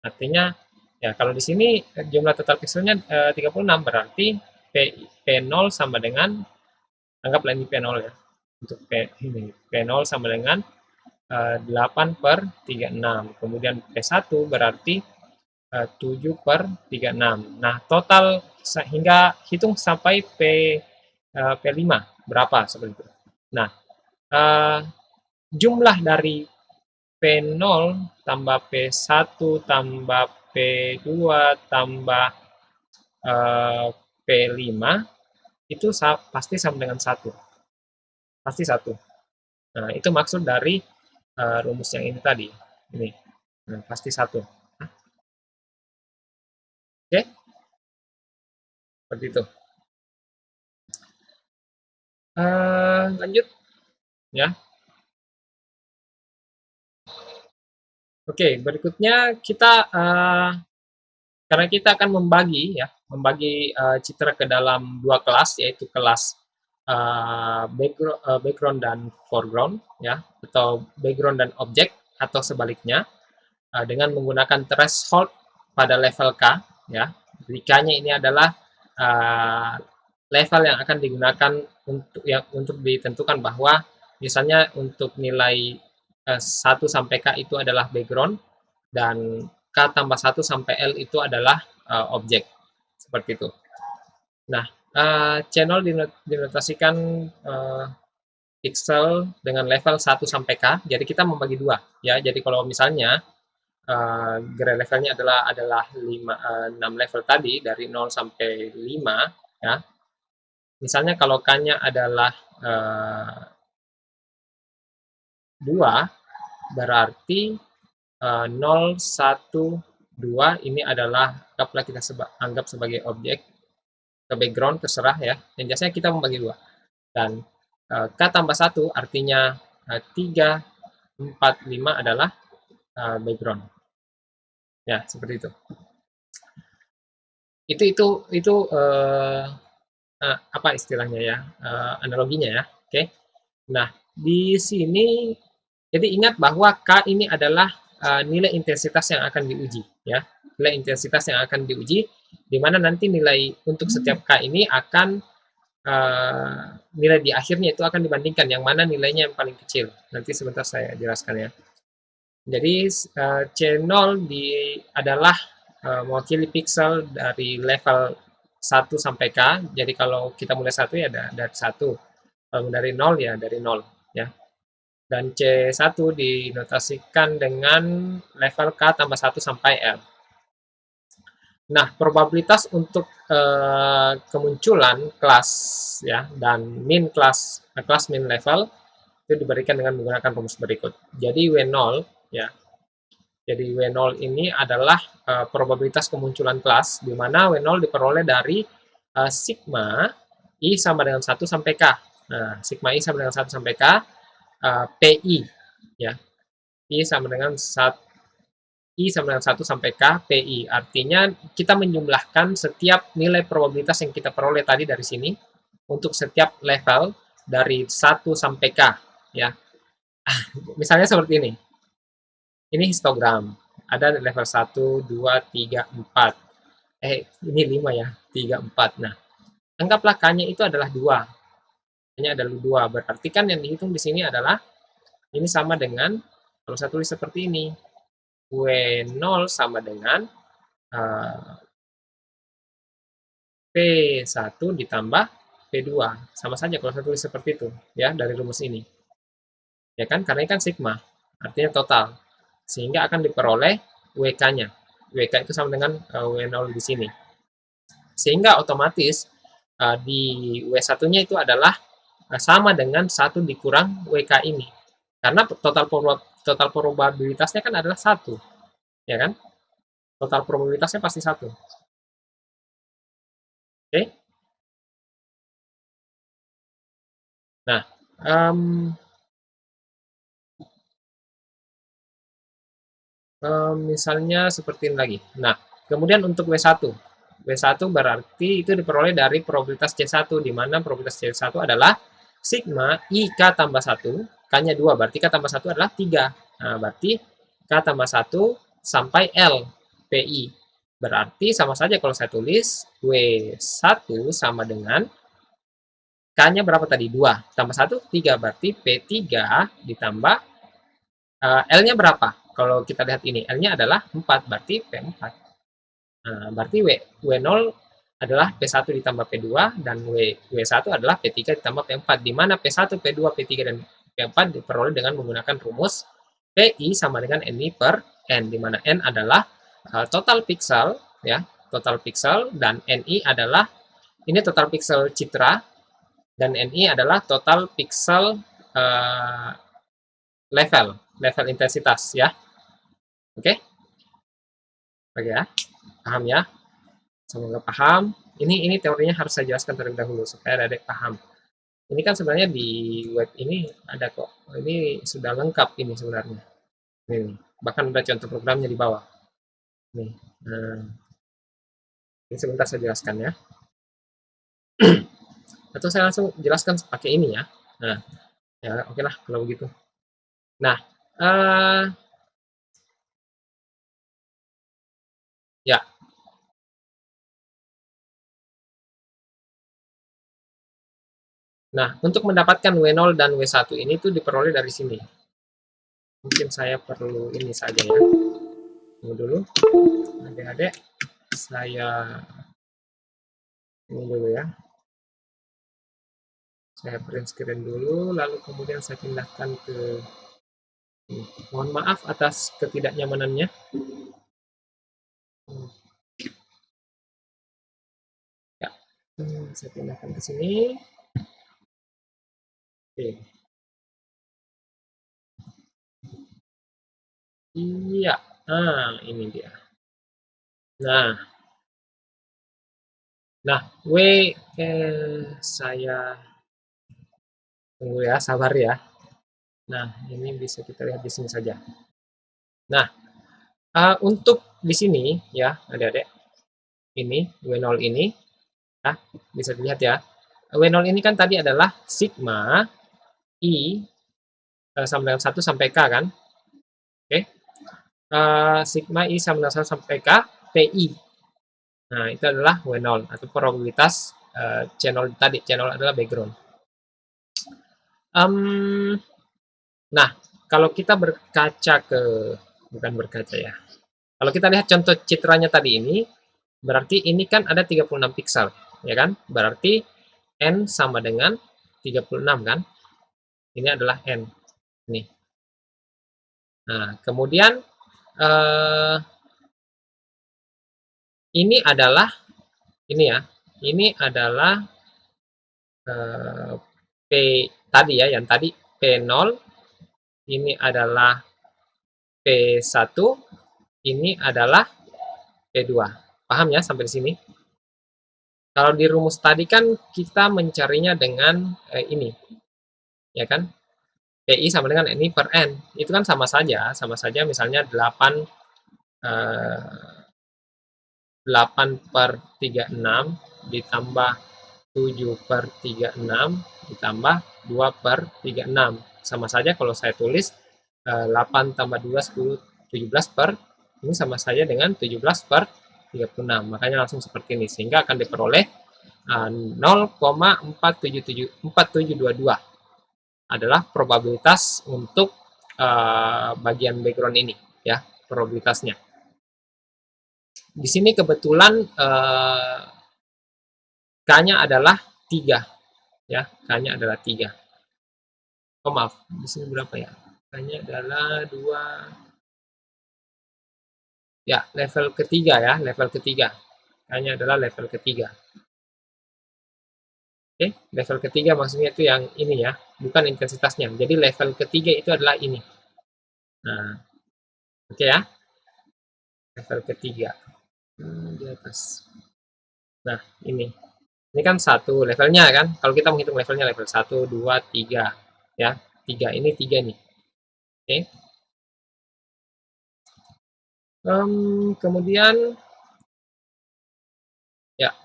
Artinya, ya kalau di sini jumlah total pixelnya 36, berarti P0 sama dengan, anggaplah ini P0 ya, untuk P0 sama dengan 8 per 36. Kemudian P1 berarti 7 per 36. Nah, total hingga hitung sampai P5 berapa seperti itu. Nah, jumlah dari P0 tambah P1 tambah P2 tambah P5 itu pasti sama dengan 1. Pasti 1. Nah, itu maksud dari rumus yang ini tadi. Ini. Nah, pasti 1. Oke? Seperti itu. Lanjut. Ya. Oke, berikutnya kita karena kita akan membagi citra ke dalam dua kelas, yaitu kelas background dan foreground, ya, atau background dan objek, atau sebaliknya, dengan menggunakan threshold pada level K, ya. Jadi K-nya ini adalah level yang akan digunakan untuk ditentukan bahwa misalnya untuk nilai 1 sampai K itu adalah background, dan K tambah 1 sampai L itu adalah objek. Seperti itu. Nah, channel dinotasikan pixel dengan level 1 sampai K. Jadi kita membagi dua, ya. Jadi kalau misalnya gray levelnya adalah 6 level tadi dari 0 sampai 5, ya. Misalnya kalau K-nya adalah 2, berarti 0, 1, 2 ini adalah anggaplah kita anggap sebagai objek, ke background terserah ya. Yang biasanya kita membagi dua. Dan K tambah 1 artinya 3, 4, 5 adalah background. Ya, seperti itu. Itu apa istilahnya ya, analoginya ya, oke. Nah, di sini jadi ingat bahwa K ini adalah nilai intensitas yang akan diuji ya. Nilai intensitas yang akan diuji di mana nanti nilai untuk setiap K ini akan nilai di akhirnya itu akan dibandingkan yang mana nilainya yang paling kecil. Nanti sebentar saya jelaskan ya. Jadi C0 adalah mewakili pixel dari level 1 sampai K. Jadi kalau kita mulai 1 ya dari 1. Kalau dari 0 ya dari 0 ya. Dan C1 dinotasikan dengan level K tambah 1 sampai L. Nah, probabilitas untuk kemunculan kelas ya dan kelas min level itu diberikan dengan menggunakan rumus berikut. Jadi W0 ya. Jadi W0 ini adalah probabilitas kemunculan kelas di mana W0 diperoleh dari sigma I sama dengan 1 sampai K. Nah, sigma I sama dengan 1 sampai K, PI ya. I sama dengan 1 I sama dengan 1 sampai K PI. Artinya kita menjumlahkan setiap nilai probabilitas yang kita peroleh tadi dari sini untuk setiap level dari 1 sampai K ya. Misalnya seperti ini. Ini histogram. Ada level 1, 2, 3, 4. Ini 5 ya. 3, 4. Nah, anggaplah K-nya itu adalah 2. K-nya adalah 2. Berarti kan yang dihitung di sini adalah ini sama dengan kalau saya tulis seperti ini. W0 sama dengan P1 ditambah P2. Sama saja kalau saya tulis seperti itu, ya, dari rumus ini. Ya kan, karena ini kan sigma, artinya total. Sehingga akan diperoleh WK-nya. WK itu sama dengan W0 di sini. Sehingga otomatis di W1-nya itu adalah sama dengan 1 dikurang WK ini. Karena total probabilitasnya kan adalah 1, ya kan? Total probabilitasnya pasti 1. Oke? Nah, misalnya seperti ini lagi. Nah, kemudian untuk W1. W1 berarti itu diperoleh dari probabilitas C1, di mana probabilitas C1 adalah sigma IK tambah 1, K-nya 2, berarti K tambah 1 adalah 3. Nah, berarti K tambah 1 sampai L, PI. Berarti sama saja kalau saya tulis W1 sama dengan K-nya berapa tadi? 2. Tambah 1, 3. Berarti P3 ditambah L-nya berapa? Kalau kita lihat ini, L-nya adalah 4, berarti P4. Nah, berarti W0 adalah P1 ditambah P2, dan W1 adalah P3 ditambah P4, di mana P1, P2, P3, dan P4 diperoleh dengan menggunakan rumus PI sama dengan NI per N, di mana N adalah total pixel, ya, total pixel, dan NI adalah, ini total pixel citra, dan NI adalah total pixel uh, level intensitas ya. Oke? Oke ya. Paham ya? Semoga paham. Ini teorinya harus saya jelaskan terlebih dahulu supaya adik paham. Ini kan sebenarnya di web ini ada kok. Ini sudah lengkap ini sebenarnya. Ini, bahkan ada contoh programnya di bawah. Nih. Nah, ini sebentar saya jelaskan ya. Atau saya langsung jelaskan pakai ini ya. Nah, ya oke lah kalau begitu. Nah, ya. Nah, untuk mendapatkan W0 dan W1 ini tuh diperoleh dari sini. Mungkin saya perlu ini saja ya. Tunggu dulu. Adik-adik, saya ini dulu ya. Saya print screen dulu, lalu kemudian saya pindahkan ke ini. Mohon maaf atas ketidaknyamanannya. Ya, saya pindahkan ke sini. Oke. Iya, ini dia. Nah, nah, saya tunggu ya, sabar ya. Nah, ini bisa kita lihat di sini saja. Nah, untuk di sini ya, adik-adik. ini W0 ini, ya, bisa dilihat ya. W0 ini kan tadi adalah sigma I sama dengan 1 sampai K kan. Oke. Sigma I sama dengan 1 sampai K, PI. Nah, itu adalah W0 atau probabilitas channel tadi. Channel adalah background. Nah, kalau kita berkaca ke, bukan berkaca ya. Kalau kita lihat contoh citranya tadi ini, berarti ini kan ada 36 pixel, ya kan? Berarti N sama dengan 36 kan? Ini adalah N. Nih. Nah, kemudian eh, ini adalah ini ya. Ini adalah P tadi ya, yang tadi P0, ini adalah P1, ini adalah P2. Paham ya sampai di sini? Kalau di rumus tadi kan kita mencarinya dengan ini, ya kan? PI sama dengan ini per N. Itu kan sama saja misalnya 8 per 36 ditambah 7 per 36 ditambah 2 per 36. Sama saja kalau saya tulis 8 tambah 2, 10, 17 per, ini sama saja dengan 17 per 36. Makanya langsung seperti ini. Sehingga akan diperoleh 0,47722 adalah probabilitas untuk bagian background ini, ya, probabilitasnya. Di sini kebetulan K-nya adalah 3, ya, K-nya adalah 3. Oh maaf, di sini berapa ya? K-nya adalah 2, ya, level ketiga ya, level ketiga. K-nya adalah level ketiga. Oke, level ketiga maksudnya itu yang ini ya, bukan intensitasnya. Jadi level ketiga itu adalah ini. Nah, oke ya, level ketiga. Di atas. Nah, ini. Ini kan satu levelnya kan. Kalau kita menghitung levelnya level 1, 2, 3. Ya, 3. Ini 3 nih. Oke. Kemudian, ya.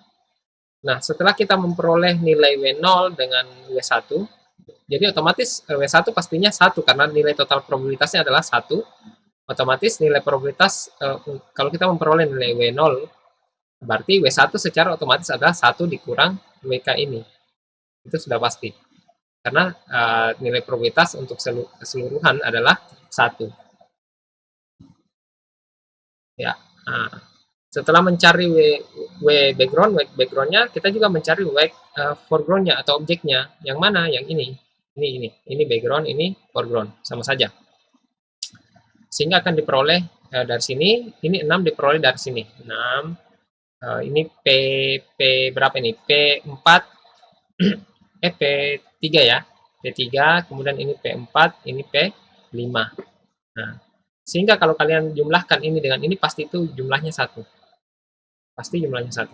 Nah, setelah kita memperoleh nilai W0 dengan W1, jadi otomatis W1 pastinya 1 karena nilai total probabilitasnya adalah 1. Otomatis nilai probabilitas, kalau kita memperoleh nilai W0, berarti W1 secara otomatis adalah 1 dikurang WK ini. Itu sudah pasti. Karena nilai probabilitas untuk keseluruhan adalah 1. Ya. Nah, setelah mencari W backgroundnya, kita juga mencari W foregroundnya atau objeknya. Yang mana? Yang ini. Ini background, ini foreground. Sama saja. Sehingga akan diperoleh dari sini, ini 6 diperoleh dari sini. 6, ini P berapa ini? P4, P3 ya. P3, kemudian ini P4, ini P5. Nah, sehingga kalau kalian jumlahkan ini dengan ini, pasti itu jumlahnya 1. Pasti jumlahnya 1.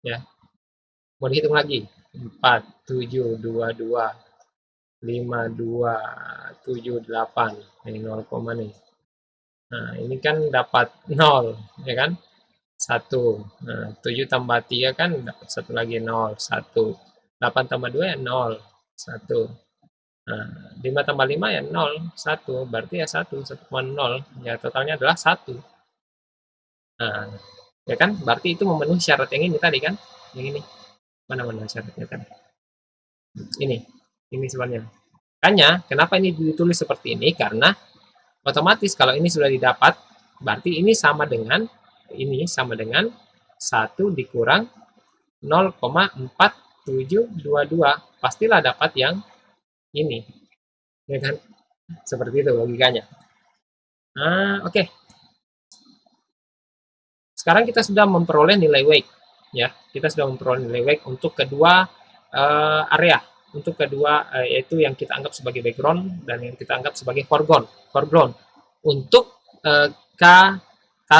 Ya. Mau dihitung lagi. 4, 7, 2, 2, 5, 2, 7, 8. Ini 0, nih. Nah, ini kan dapat 0, ya kan? 1. Nah, 7 tambah 3 kan dapat 1 lagi 0, 1. 8 tambah 2 ya 0, 1. Nah, 5 tambah 5 ya 0, 1. Berarti ya 1, 1,0. Ya, totalnya adalah 1. Nah, ya kan? Berarti itu memenuhi syarat yang ini tadi kan? Yang ini. Mana syaratnya tadi? Ini sebenarnya. Makanya, kenapa ini ditulis seperti ini? Karena otomatis kalau ini sudah didapat, berarti ini sama dengan 1 dikurang 0,4722. Pastilah dapat yang ini. Ya kan? Seperti itu logikanya. Nah, oke. Sekarang kita sudah memperoleh nilai wake. Ya, kita sudah memperoleh nilai wake untuk kedua area. Untuk kedua yaitu yang kita anggap sebagai background dan yang kita anggap sebagai foreground. Untuk K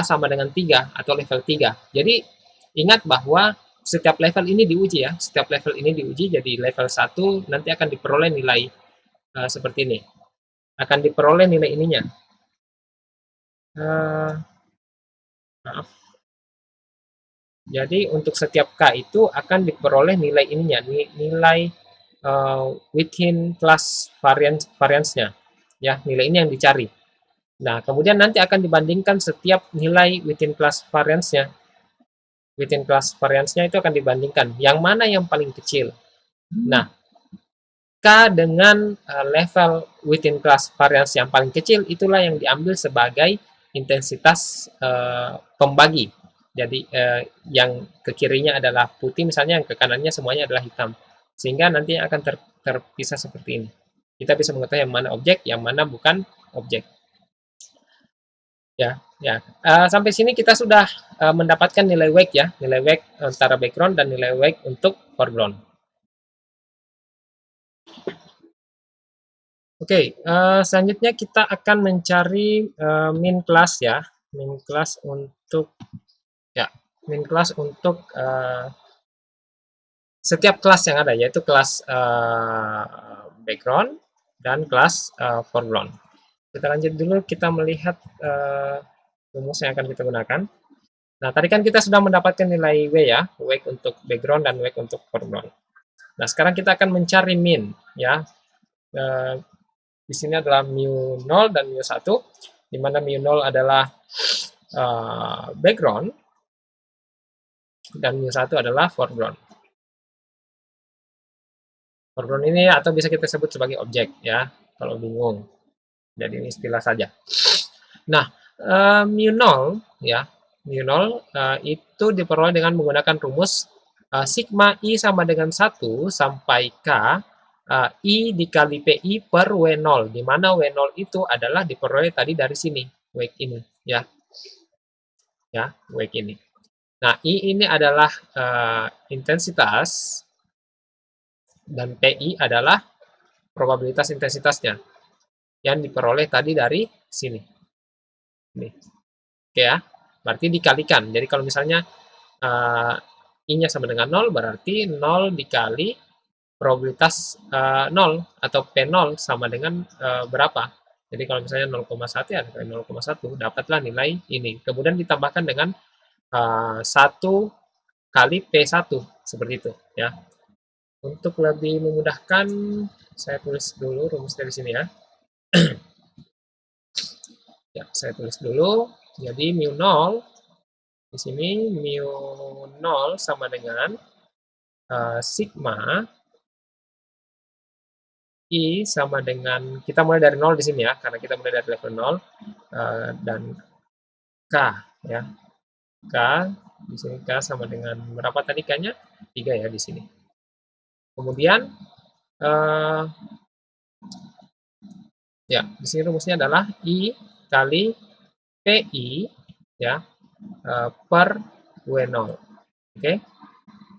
sama dengan 3 atau level 3. Jadi ingat bahwa setiap level ini diuji ya. Setiap level ini diuji, jadi level 1 nanti akan diperoleh nilai seperti ini. Akan diperoleh nilai ininya. Maaf. Jadi untuk setiap K itu akan diperoleh nilai ininya, nilai within class variance-nya. Ya, nilai ini yang dicari. Nah, kemudian nanti akan dibandingkan setiap nilai within class variance-nya. Within class variance-nya itu akan dibandingkan yang mana yang paling kecil. Nah, K dengan level within class variance yang paling kecil itulah yang diambil sebagai intensitas pembagi. Jadi yang ke kirinya adalah putih misalnya, yang ke kanannya semuanya adalah hitam. Sehingga nanti akan terpisah seperti ini. Kita bisa mengetahui yang mana objek, yang mana bukan objek. Ya, ya. Sampai sini kita sudah mendapatkan nilai wake ya, nilai wake antara background dan nilai wake untuk foreground. Oke, selanjutnya kita akan mencari min class ya, min class untuk ya, min class untuk setiap kelas yang ada, yaitu kelas background dan kelas foreground. Kita lanjut dulu, kita melihat rumus yang akan kita gunakan. Nah, tadi kan kita sudah mendapatkan nilai W ya, wake untuk background dan wake untuk foreground. Nah, sekarang kita akan mencari min ya. Di sini adalah mu 0 dan mu 1, di mana mu 0 adalah background dan mu 1 adalah foreground. Foreground ini atau bisa kita sebut sebagai objek ya, kalau bingung. Jadi ini istilah saja. Nah, mu 0 ya, mu 0 itu diperoleh dengan menggunakan rumus sigma I sama dengan 1 sampai K I dikali PI per W0, di mana W0 itu adalah diperoleh tadi dari sini, wake ini ya. Ya, wake ini. Nah, I ini adalah intensitas dan PI adalah probabilitas intensitasnya yang diperoleh tadi dari sini. Ini. Oke ya, berarti dikalikan. Jadi kalau misalnya I-nya sama dengan 0, berarti 0 dikali probabilitas 0 atau P0 sama dengan berapa. Jadi kalau misalnya 0,1 ya 0,1, dapatlah nilai ini. Kemudian ditambahkan dengan 1 kali P1, seperti itu ya. Untuk lebih memudahkan, saya tulis dulu rumus dari sini ya. Ya, saya tulis dulu. Jadi mu 0 di sini mu 0 sama dengan sigma I sama dengan, kita mulai dari 0 di sini ya, karena kita mulai dari level 0, dan K ya. K di sini K sama dengan berapa tadi K-nya? 3 ya di sini. Kemudian ya, di sini rumusnya adalah I kali PI ya per W0. Oke.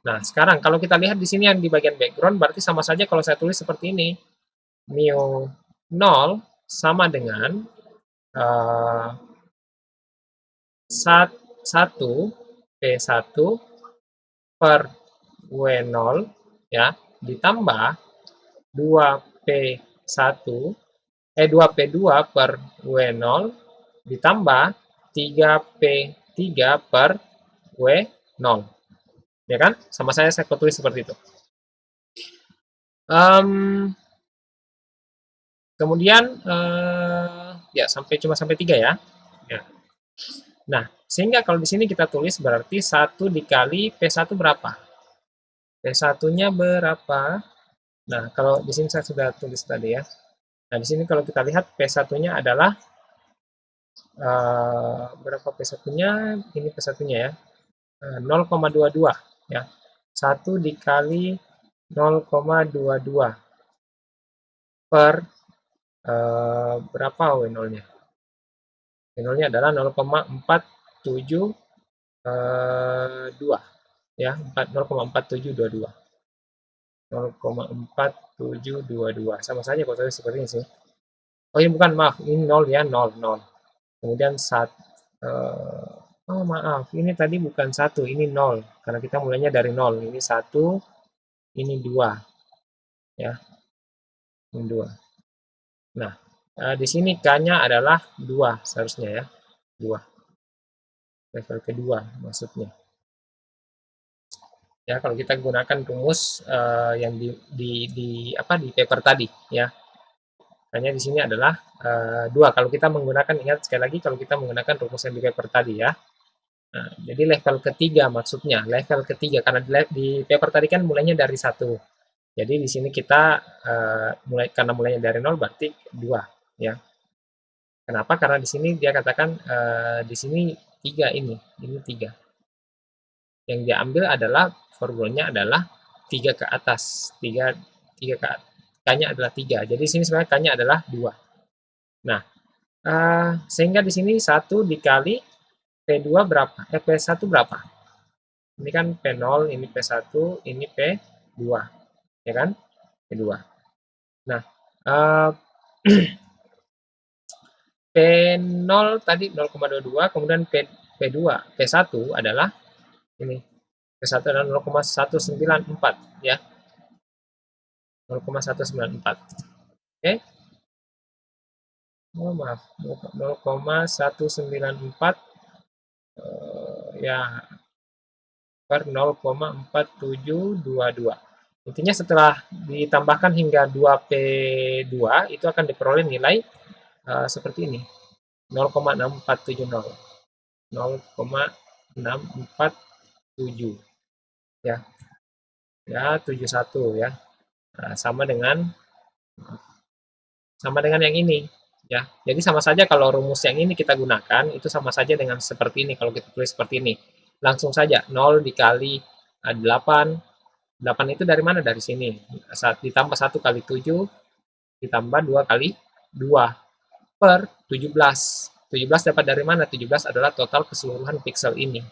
Nah, sekarang kalau kita lihat di sini yang di bagian background, berarti sama saja kalau saya tulis seperti ini. Mu 0 sama dengan 1 P1 per W0 ya, ditambah 2P1 2P2 per W0 ditambah 3P3 per W0. Ya kan? Sama saya tulis seperti itu. Kemudian ya cuma sampai 3 ya. Ya. Nah, sehingga kalau di sini kita tulis berarti 1 dikali P1 berapa? P1-nya berapa? Nah, kalau di sini saya sudah tulis tadi ya. Nah, di sini kalau kita lihat P1-nya adalah berapa P1-nya? Ini P1-nya ya. 0,22 ya. 1 dikali 0,22 per berapa W0-nya? W0-nya adalah 0,472 ya, 0,4722. 0,4722. Sama saja kalau saya seperti ini sih. Oh ini bukan, maaf, ini 0 ya, 0, 0. Kemudian oh maaf, ini tadi bukan 1, ini 0. Karena kita mulainya dari 0. Ini 1, ini 2. Ya, ini 2. Nah, di sini K-nya adalah 2 seharusnya ya. 2. Level kedua maksudnya. Ya, kalau kita gunakan rumus yang di paper tadi ya. Hanya di sini adalah 2 kalau kita menggunakan, ingat sekali lagi, kalau kita menggunakan rumus yang di paper tadi ya. Nah, jadi level ketiga maksudnya, level ketiga karena di paper tadi kan mulainya dari satu. Jadi di sini kita karena mulainya dari nol berarti 2 ya. Kenapa? Karena di sini dia katakan di sini 3 ini 3. Yang diambil adalah formulanya adalah 3 ke atas, 3 3 ke K-nya adalah 3. Jadi di sini sebenarnya K-nya adalah 2. Nah, sehingga di sini 1 dikali P2 berapa? P1 berapa? Ini kan P0, ini P1, ini P2, ya kan? P2. Nah, uh, P0 tadi 0,22, kemudian P2, P1 adalah ini. P1 adalah 0,194 ya. 0,194. Oke. Oh, maaf, 0,194 ya per 0,4722. Intinya setelah ditambahkan hingga 2P2 itu akan diperoleh nilai seperti ini. 0,6470. 0,647 ya. Ya, 71 ya. Nah, sama dengan yang ini ya. Jadi sama saja kalau rumus yang ini kita gunakan itu sama saja dengan seperti ini kalau kita tulis seperti ini. Langsung saja 0 dikali 8. 8 itu dari mana? Dari sini. Ditambah 1 kali 7 ditambah 2 kali 2 per 17. 17 dapat dari mana? 17 adalah total keseluruhan pixel ini.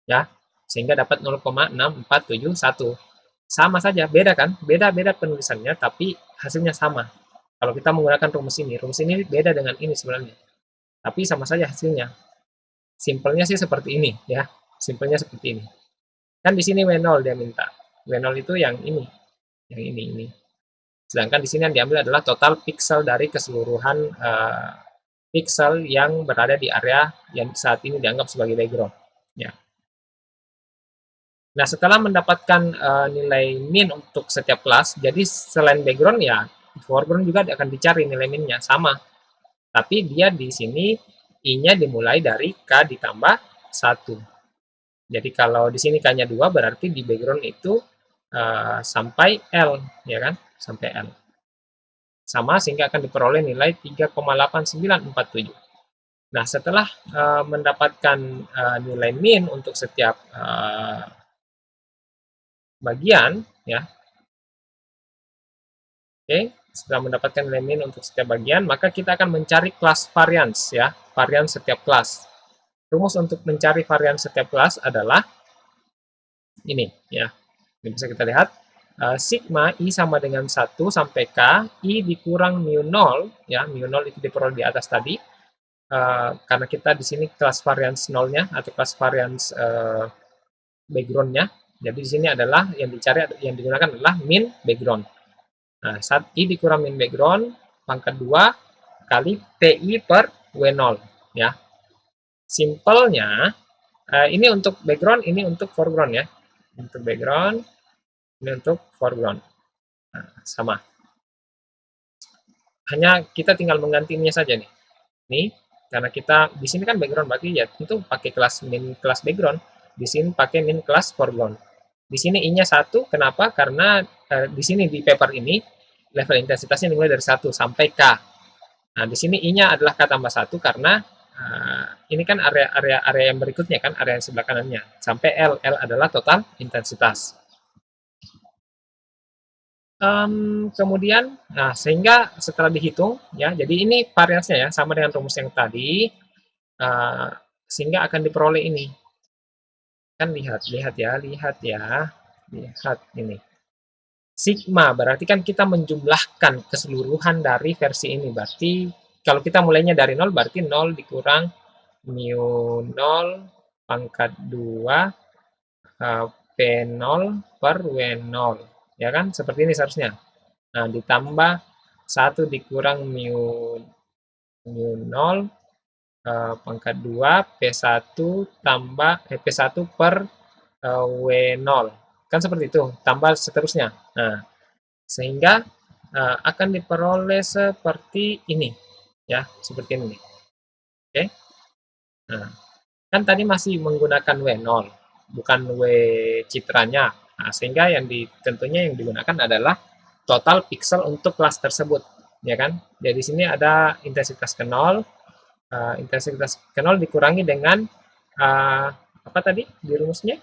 Ya. Sehingga dapat 0,6471. Sama saja, beda kan? Beda-beda penulisannya tapi hasilnya sama. Kalau kita menggunakan rumus ini beda dengan ini sebenarnya. Tapi sama saja hasilnya. Simpelnya sih seperti ini ya. Simpelnya seperti ini. Kan di sini W0 dia minta. W0 itu yang ini. Yang ini. Sedangkan di sini yang diambil adalah total pixel dari keseluruhan pixel yang berada di area yang saat ini dianggap sebagai background. Ya. Nah, setelah mendapatkan nilai min untuk setiap kelas, jadi selain background ya foreground juga akan dicari nilai minnya sama. Tapi dia di sini I-nya dimulai dari K ditambah 1. Jadi kalau di sini K-nya 2 berarti di background itu sampai L, ya kan? Sampai L. Sama sehingga akan diperoleh nilai 3,8947. Nah, setelah mendapatkan nilai min untuk setiap bagian, ya. Oke, setelah mendapatkan nilai min untuk setiap bagian, maka kita akan mencari kelas varians, ya, varian setiap kelas. Rumus untuk mencari varian setiap kelas adalah ini, ya. Ini bisa kita lihat. Sigma I sama dengan 1 sampai K, I dikurang mu 0, ya, mu 0 itu diperoleh di atas tadi, karena kita di sini kelas varians nolnya atau kelas varians backgroundnya. Jadi di sini adalah yang dicari, yang digunakan adalah min background. Nah, saat I dikurang min background, pangkat 2 kali TI per W0. Ya. Simpelnya, ini untuk background, ini untuk foreground ya. Untuk background, ini untuk foreground. Nah, sama. Hanya kita tinggal menggantinya saja nih. Nih, karena kita di sini kan background berarti ya tentu pakai kelas min kelas background. Di sini pakai min kelas foreground. Di sini I-nya 1, kenapa? Karena di sini di paper ini level intensitasnya dimulai dari 1 sampai K. Nah, di sini I-nya adalah K tambah 1 karena ini kan area yang berikutnya kan, area yang sebelah kanannya. Sampai L. L adalah total intensitas. Kemudian, nah sehingga setelah dihitung, ya, jadi ini variansnya ya, sama dengan rumus yang tadi, sehingga akan diperoleh ini. Kan lihat ya, lihat ini. Sigma, berarti kan kita menjumlahkan keseluruhan dari versi ini. Berarti kalau kita mulainya dari 0, berarti 0 dikurang mu 0 pangkat 2 P0 per W0. Ya kan? Seperti ini seharusnya. Nah, ditambah 1 dikurang mu 0 pangkat 2 P1 tambah P1 per W0. Kan seperti itu, tambah seterusnya. Nah, sehingga akan diperoleh seperti ini, ya, seperti ini. Oke. Nah, kan tadi masih menggunakan W0, bukan W citranya. Nah, sehingga tentunya yang digunakan adalah total pixel untuk kelas tersebut, ya kan? Jadi sini ada intensitas ke 0, intensitas ke 0 dikurangi dengan apa tadi di rumusnya?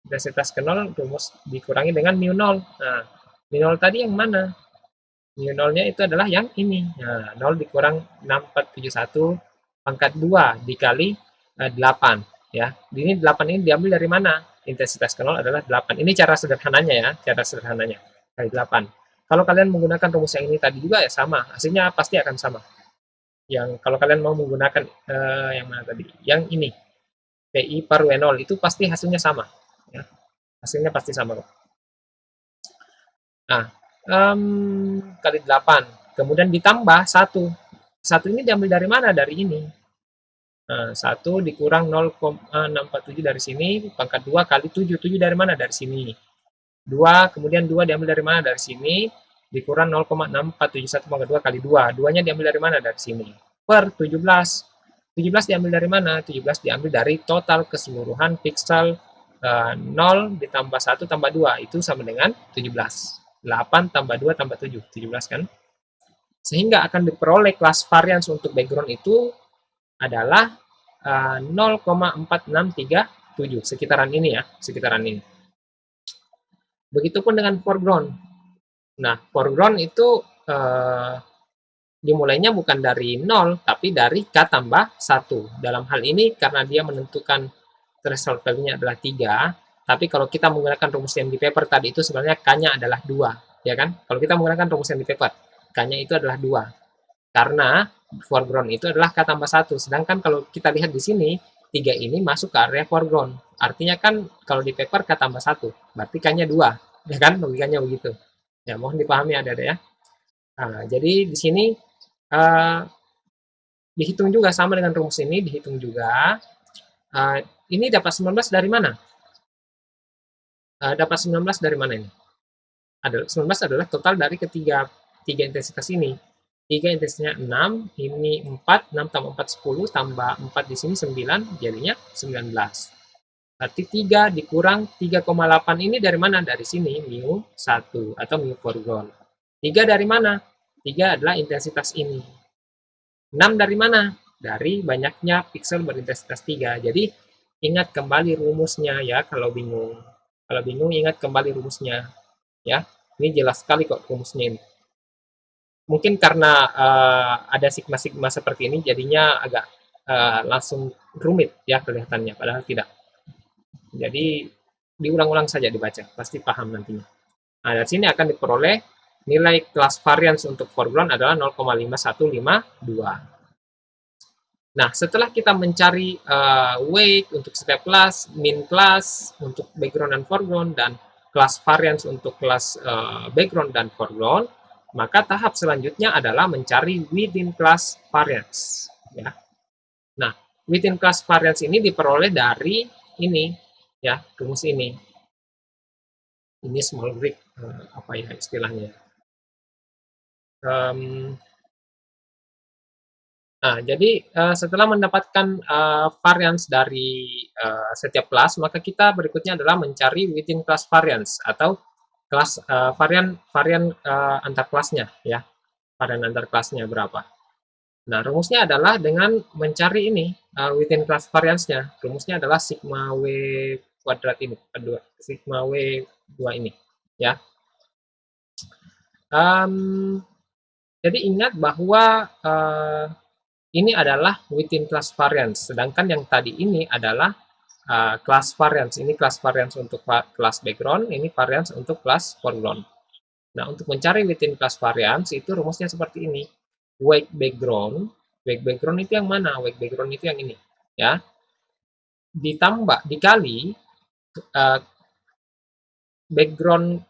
Intensitas ke 0 rumus dikurangi dengan mu 0. Nah, mu 0 tadi yang mana? Mu 0-nya itu adalah yang ini. Nah, 0 dikurang 6471 pangkat 2 dikali 8. Ya. Ini 8 ini diambil dari mana? Intensitas ke 0 adalah 8. Ini cara sederhananya ya, cara sederhananya. Kali 8. Kalau kalian menggunakan rumus yang ini tadi juga ya sama, hasilnya pasti akan sama. Yang kalau kalian mau menggunakan yang mana tadi? Yang ini. PI per W0 itu pasti hasilnya sama. Ya. Hasilnya pasti sama kok. Nah, kali 8. Kemudian ditambah 1. 1 ini diambil dari mana? Dari ini. Nah, 1 dikurang 0,647 dari sini, pangkat 2 kali 7. 7 dari mana? Dari sini. 2, kemudian 2 diambil dari mana? Dari sini. Dikurang 0,6471 pangkat 2 kali 2. 2-nya diambil dari mana? Dari sini. Per 17. 17 diambil dari mana? 17 diambil dari total keseluruhan pixel 0 ditambah 1 tambah 2. Itu sama dengan 17. 8 tambah 2 tambah 7. 17 kan? Sehingga akan diperoleh kelas variance untuk background itu adalah 0,4637. Sekitaran ini ya, sekitaran ini. Begitupun dengan foreground. Nah, foreground itu dimulainya bukan dari 0, tapi dari K tambah 1. Dalam hal ini, karena dia menentukan threshold value-nya adalah 3, tapi kalau kita menggunakan rumus yang di paper tadi itu sebenarnya K-nya adalah 2, ya kan? Kalau kita menggunakan rumus yang di paper, K-nya itu adalah 2. Karena foreground itu adalah K tambah 1. Sedangkan kalau kita lihat di sini, 3 ini masuk ke area foreground. Artinya kan kalau di paper K tambah 1, berarti K-nya 2. Ya kan? Logikanya begitu. Ya, mohon dipahami ada ya. Nah, jadi di sini uh, dihitung juga sama dengan rumus ini, dihitung juga. Ini dapat 19 dari mana? Dapat 19 dari mana ini? 19 adalah total dari tiga intensitas ini. 3 intensitasnya 6, ini 4, 6 tambah 4, 10, tambah 4 di sini 9, jadinya 19. Berarti 3 dikurang 3,8 ini dari mana? Dari sini, mu 1 atau mu foreground. 3 dari mana? 3 adalah intensitas ini. 6 dari mana? Dari banyaknya piksel berintensitas 3. Jadi, ingat kembali rumusnya ya kalau bingung. Kalau bingung, ingat kembali rumusnya. Ya, ini jelas sekali kok rumusnya ini. Mungkin karena ada sigma-sigma seperti ini, jadinya agak langsung rumit ya kelihatannya, padahal tidak. Jadi, diulang-ulang saja dibaca, pasti paham nantinya. Nah, dari sini akan diperoleh nilai kelas variance untuk foreground adalah 0,5152. Nah, setelah kita mencari weight untuk setiap kelas, min kelas untuk background dan foreground, dan kelas variance untuk kelas background dan foreground, maka tahap selanjutnya adalah mencari within class variance. Ya. Nah, within class variance ini diperoleh dari ini, ya, rumus ini. Ini small Greek, apa ya istilahnya? Nah, jadi setelah mendapatkan variance dari setiap kelas, maka kita berikutnya adalah mencari within class variance atau kelas varian antar kelasnya ya. Varian antar kelasnya berapa. Nah, rumusnya adalah dengan mencari ini within class variance-nya. Rumusnya adalah sigma W kuadrat ini, sigma W 2 ini ya. Jadi ingat bahwa ini adalah within class variance, sedangkan yang tadi ini adalah class variance. Ini class variance untuk kelas background, ini variance untuk kelas foreground. Nah, untuk mencari within class variance itu rumusnya seperti ini. Weight background itu yang mana? Weight background itu yang ini, ya. Ditambah dikali background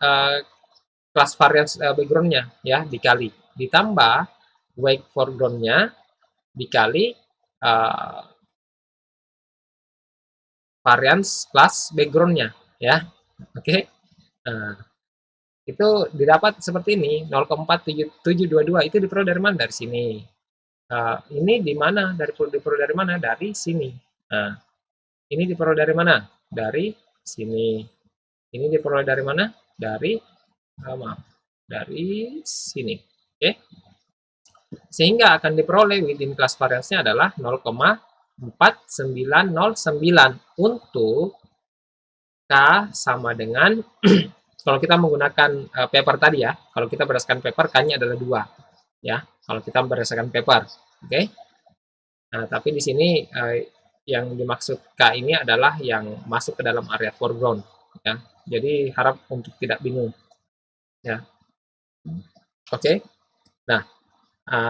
class variance backgroundnya, ya, dikali. Ditambah weight foregroundnya dikali variance plus backgroundnya, ya. Oke. Nah, itu didapat seperti ini, 0,4722 itu diperoleh dari mana? Dari sini. Ini di mana? Diperoleh dari mana? Dari sini. Nah, ini diperoleh dari mana? Dari sini. Ini diperoleh dari mana? Dari, maaf, dari sini. Oke. Sehingga akan diperoleh within class variance-nya adalah 0,4909 untuk K sama dengan kalau kita menggunakan paper tadi ya, kalau kita berdasarkan paper K-nya adalah 2 ya, kalau kita berdasarkan paper. Oke. Nah, tapi di sini yang dimaksud K ini adalah yang masuk ke dalam area foreground ya. Jadi harap untuk tidak bingung ya. Oke. Nah,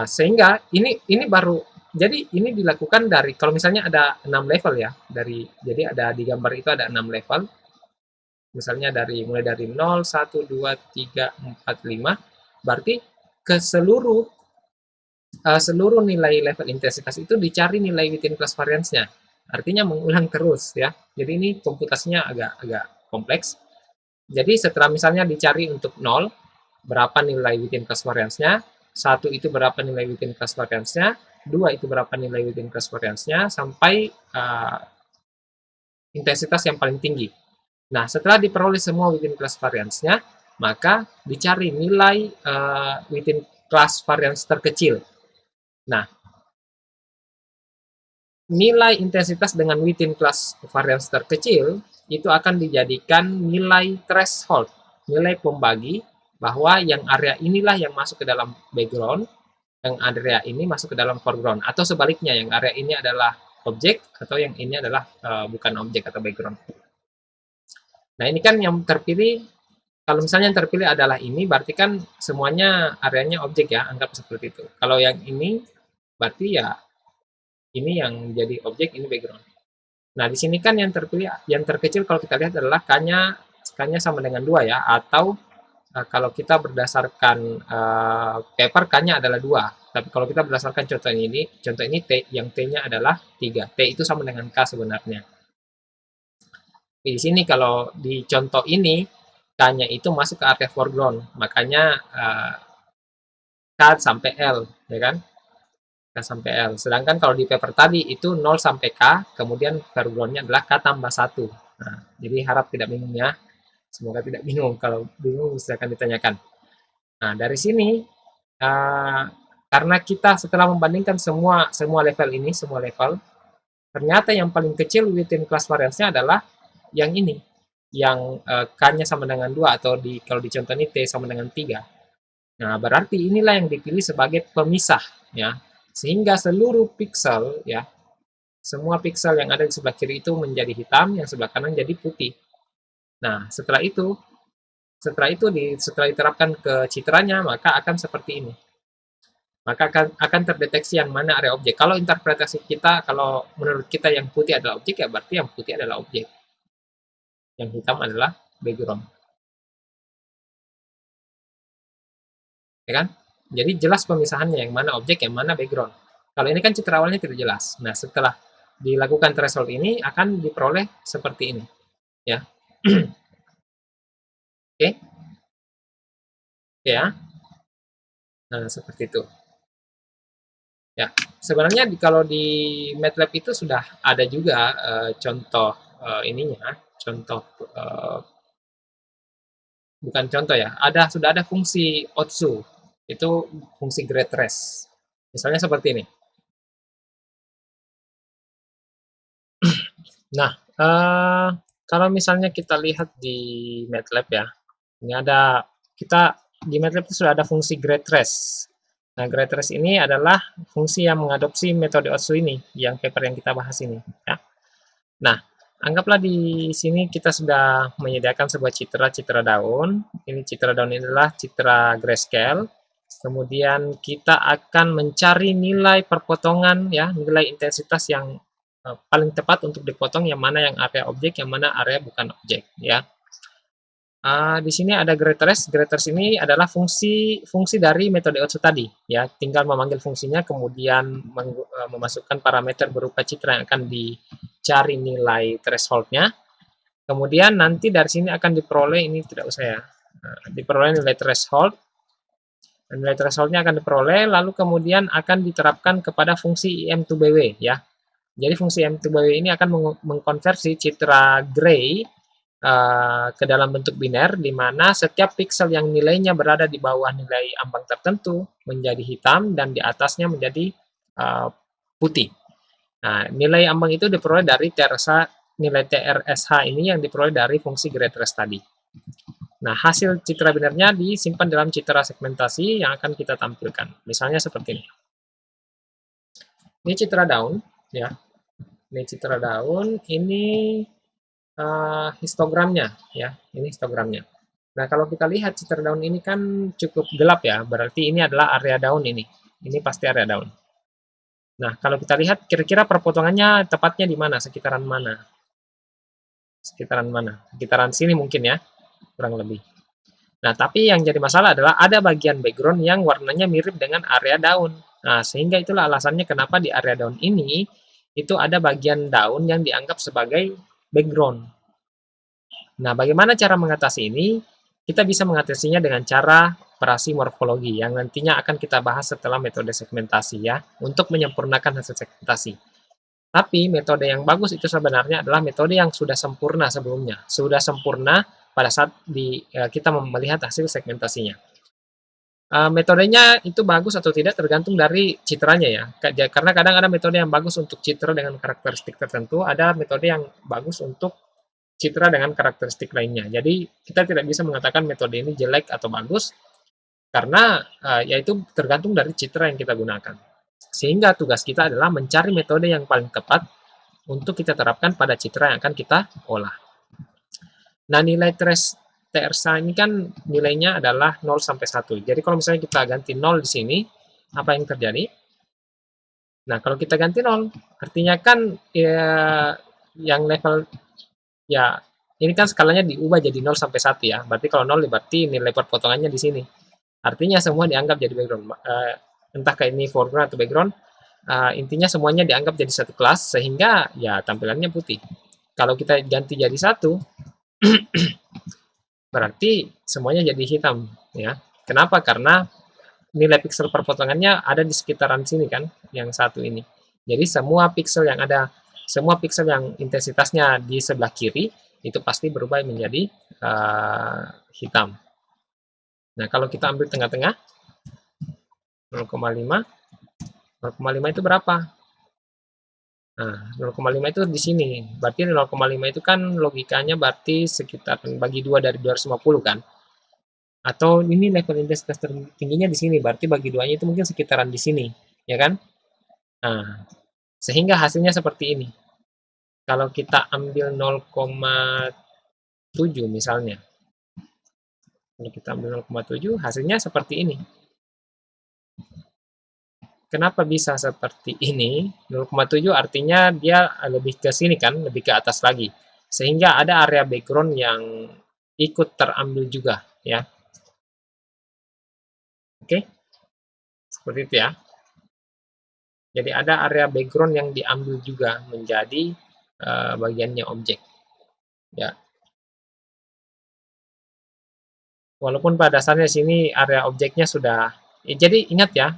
sehingga ini baru jadi ini dilakukan dari kalau misalnya ada 6 level ya, jadi ada di gambar itu ada 6 level. Misalnya mulai dari 0, 1, 2, 3, 4, 5, berarti ke seluruh nilai level intensitas itu dicari nilai within class variance-nya. Artinya mengulang terus ya. Jadi ini komputasinya agak kompleks. Jadi setelah misalnya dicari untuk 0, berapa nilai within class variance-nya, 1 itu berapa nilai within class variance-nya, 2 itu berapa nilai within class variance-nya, sampai intensitas yang paling tinggi. Nah, setelah diperoleh semua within class variance-nya, maka dicari nilai within class variance terkecil. Nah, nilai intensitas dengan within class variance terkecil itu akan dijadikan nilai threshold, nilai pembagi bahwa yang area inilah yang masuk ke dalam background, yang area ini masuk ke dalam foreground, atau sebaliknya yang area ini adalah objek atau yang ini adalah bukan objek atau background. Nah, ini kan yang terpilih, kalau misalnya yang terpilih adalah ini, berarti kan semuanya areanya objek ya, anggap seperti itu. Kalau yang ini, berarti ya ini yang jadi objek, ini background. Nah, di sini kan yang terpilih, yang terkecil kalau kita lihat adalah K-nya sama dengan 2 ya, atau kalau kita berdasarkan paper K-nya adalah 2. Tapi kalau kita berdasarkan contoh ini T, yang T-nya adalah 3. T itu sama dengan K sebenarnya. Di sini kalau di contoh ini, K-nya itu masuk ke area foreground, makanya K sampai L, ya kan? K sampai L. Sedangkan kalau di paper tadi itu 0 sampai K, kemudian foreground-nya adalah K tambah 1. Nah, jadi harap tidak bingung ya. Semoga tidak bingung. Kalau bingung silakan ditanyakan. Nah, dari sini karena kita setelah membandingkan semua level ini, semua level, ternyata yang paling kecil within class variance-nya adalah yang ini, yang K-nya sama dengan 2 atau kalau di contoh ini T sama dengan 3. Nah, berarti inilah yang dipilih sebagai pemisah ya. Sehingga seluruh pixel ya, semua pixel yang ada di sebelah kiri itu menjadi hitam, yang sebelah kanan jadi putih. Nah, setelah diterapkan ke citranya, maka akan seperti ini. Maka akan terdeteksi yang mana area objek. Kalau interpretasi kita, kalau menurut kita yang putih adalah objek, ya berarti yang putih adalah objek. Yang hitam adalah background. Ya kan? Jadi jelas pemisahannya yang mana objek, yang mana background. Kalau ini kan citra awalnya tidak jelas. Nah, setelah dilakukan threshold ini akan diperoleh seperti ini. Ya. Oke. Oke ya. Nah, seperti itu. Ya, sebenarnya kalau di MATLAB itu sudah ada juga contoh ininya, contoh bukan contoh ya, sudah ada fungsi OTSU, itu fungsi grade trace. Misalnya seperti ini. Nah, kalau misalnya kita lihat di MATLAB ya, ini di MATLAB itu sudah ada fungsi grade trace. Nah, grade trace ini adalah fungsi yang mengadopsi metode OTSU ini, yang paper yang kita bahas ini. Ya. Nah, anggaplah di sini kita sudah menyediakan sebuah citra daun. Ini citra daun ini adalah citra grayscale. Kemudian kita akan mencari nilai perpotongan, ya, nilai intensitas yang paling tepat untuk dipotong, yang mana yang area objek, yang mana area bukan objek, ya. Di sini ada grade trace. Grade trace ini adalah fungsi dari metode OTSU tadi, ya. Tinggal memanggil fungsinya, kemudian memasukkan parameter berupa citra yang akan cari nilai threshold-nya. Kemudian nanti dari sini akan diperoleh, ini tidak usah ya, diperoleh nilai threshold. Nilai threshold-nya akan diperoleh, lalu kemudian akan diterapkan kepada fungsi im2bw ya. Jadi fungsi im2bw ini akan mengkonversi citra gray ke dalam bentuk biner, di mana setiap pixel yang nilainya berada di bawah nilai ambang tertentu menjadi hitam dan di atasnya menjadi putih. Nah, nilai ambang itu diperoleh dari nilai TRSH ini yang diperoleh dari fungsi gray trace tadi. Nah, hasil citra binernya disimpan dalam citra segmentasi yang akan kita tampilkan. Misalnya seperti ini. Ini citra daun, ya. Ini citra daun, ini histogramnya, ya. Ini histogramnya. Nah, kalau kita lihat citra daun ini kan cukup gelap ya, berarti ini adalah area daun ini. Ini pasti area daun. Nah, kalau kita lihat kira-kira perpotongannya tepatnya di mana, sekitaran mana? Sekitaran mana? Sekitaran sini mungkin ya, kurang lebih. Nah, tapi yang jadi masalah adalah ada bagian background yang warnanya mirip dengan area daun. Nah, sehingga itulah alasannya kenapa di area daun ini, itu ada bagian daun yang dianggap sebagai background. Nah, bagaimana cara mengatasi ini? Kita bisa mengatasinya dengan cara operasi morfologi, yang nantinya akan kita bahas setelah metode segmentasi ya, untuk menyempurnakan hasil segmentasi. Tapi metode yang bagus itu sebenarnya adalah metode yang sudah sempurna sebelumnya. Sudah sempurna pada saat kita melihat hasil segmentasinya. Metodenya itu bagus atau tidak tergantung dari citranya ya. Karena kadang ada metode yang bagus untuk citra dengan karakteristik tertentu, ada metode yang bagus untuk citra dengan karakteristik lainnya. Jadi kita tidak bisa mengatakan metode ini jelek atau bagus, karena yaitu tergantung dari citra yang kita gunakan. Sehingga tugas kita adalah mencari metode yang paling tepat untuk kita terapkan pada citra yang akan kita olah. Nah, nilai TRSA ini kan nilainya adalah 0 sampai 1. Jadi kalau misalnya kita ganti 0 di sini, apa yang terjadi? Nah, kalau kita ganti 0, artinya kan ya, yang level, ya ini kan skalanya diubah jadi 0 sampai 1 ya. Berarti kalau 0 berarti nilai perpotongannya di sini. Artinya semua dianggap jadi background. Entahkah ini foreground atau background, intinya semuanya dianggap jadi satu kelas, sehingga ya tampilannya putih. Kalau kita ganti jadi 1, berarti semuanya jadi hitam ya. Kenapa? Karena nilai pixel perpotongannya ada di sekitaran sini kan, yang satu ini. Jadi semua pixel yang intensitasnya di sebelah kiri itu pasti berubah menjadi hitam. Nah, kalau kita ambil tengah-tengah 0,5 itu berapa? Nah, 0,5 itu di sini. Berarti 0,5 itu kan logikanya berarti sekitar bagi 2 dari 250 kan? Atau ini level intensitas tertingginya di sini, berarti bagi 2-nya itu mungkin sekitaran di sini, ya kan? Nah, sehingga hasilnya seperti ini. Kalau kita ambil 0,7 misalnya. Kalau kita ambil 0,7, hasilnya seperti ini. Kenapa bisa seperti ini? 0,7 artinya dia lebih ke sini kan, lebih ke atas lagi. Sehingga ada area background yang ikut terambil juga, ya. Oke? Seperti itu ya. Jadi ada area background yang diambil juga menjadi bagiannya objek. Ya. Walaupun pada dasarnya sini area objeknya sudah, jadi ingat ya,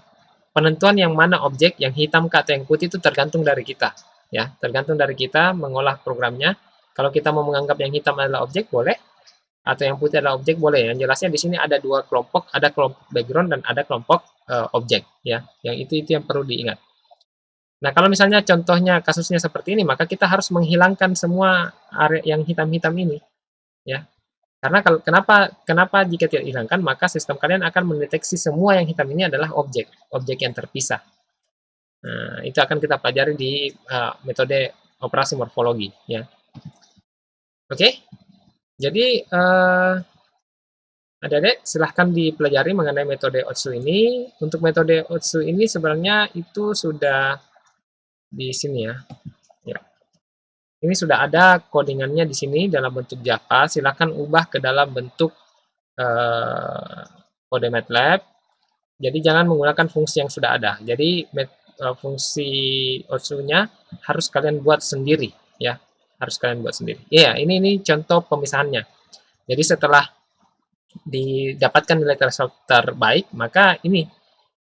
penentuan yang mana objek, yang hitam atau yang putih itu tergantung dari kita. Ya, tergantung dari kita mengolah programnya. Kalau kita mau menganggap yang hitam adalah objek, boleh. Atau yang putih adalah objek, boleh. Yang jelasnya di sini ada dua kelompok, ada kelompok background dan ada kelompok objek. Ya, yang itu yang perlu diingat. Nah, kalau misalnya contohnya kasusnya seperti ini, maka kita harus menghilangkan semua area yang hitam-hitam ini. Ya, karena kenapa jika tidak dihilangkan, maka sistem kalian akan mendeteksi semua yang hitam ini adalah objek yang terpisah. Nah, itu akan kita pelajari di metode operasi morfologi, ya. Oke, jadi adik-adik silahkan dipelajari mengenai metode Otsu ini. Untuk metode Otsu ini sebenarnya itu sudah di sini ya. Ya. Ini sudah ada codingannya di sini dalam bentuk Java. Silahkan ubah ke dalam bentuk kode MATLAB. Jadi jangan menggunakan fungsi yang sudah ada. Jadi fungsi Otsu-nya harus kalian buat sendiri, ya. Harus kalian buat sendiri. Iya, ini contoh pemisahannya. Jadi setelah didapatkan nilai threshold terbaik, maka ini.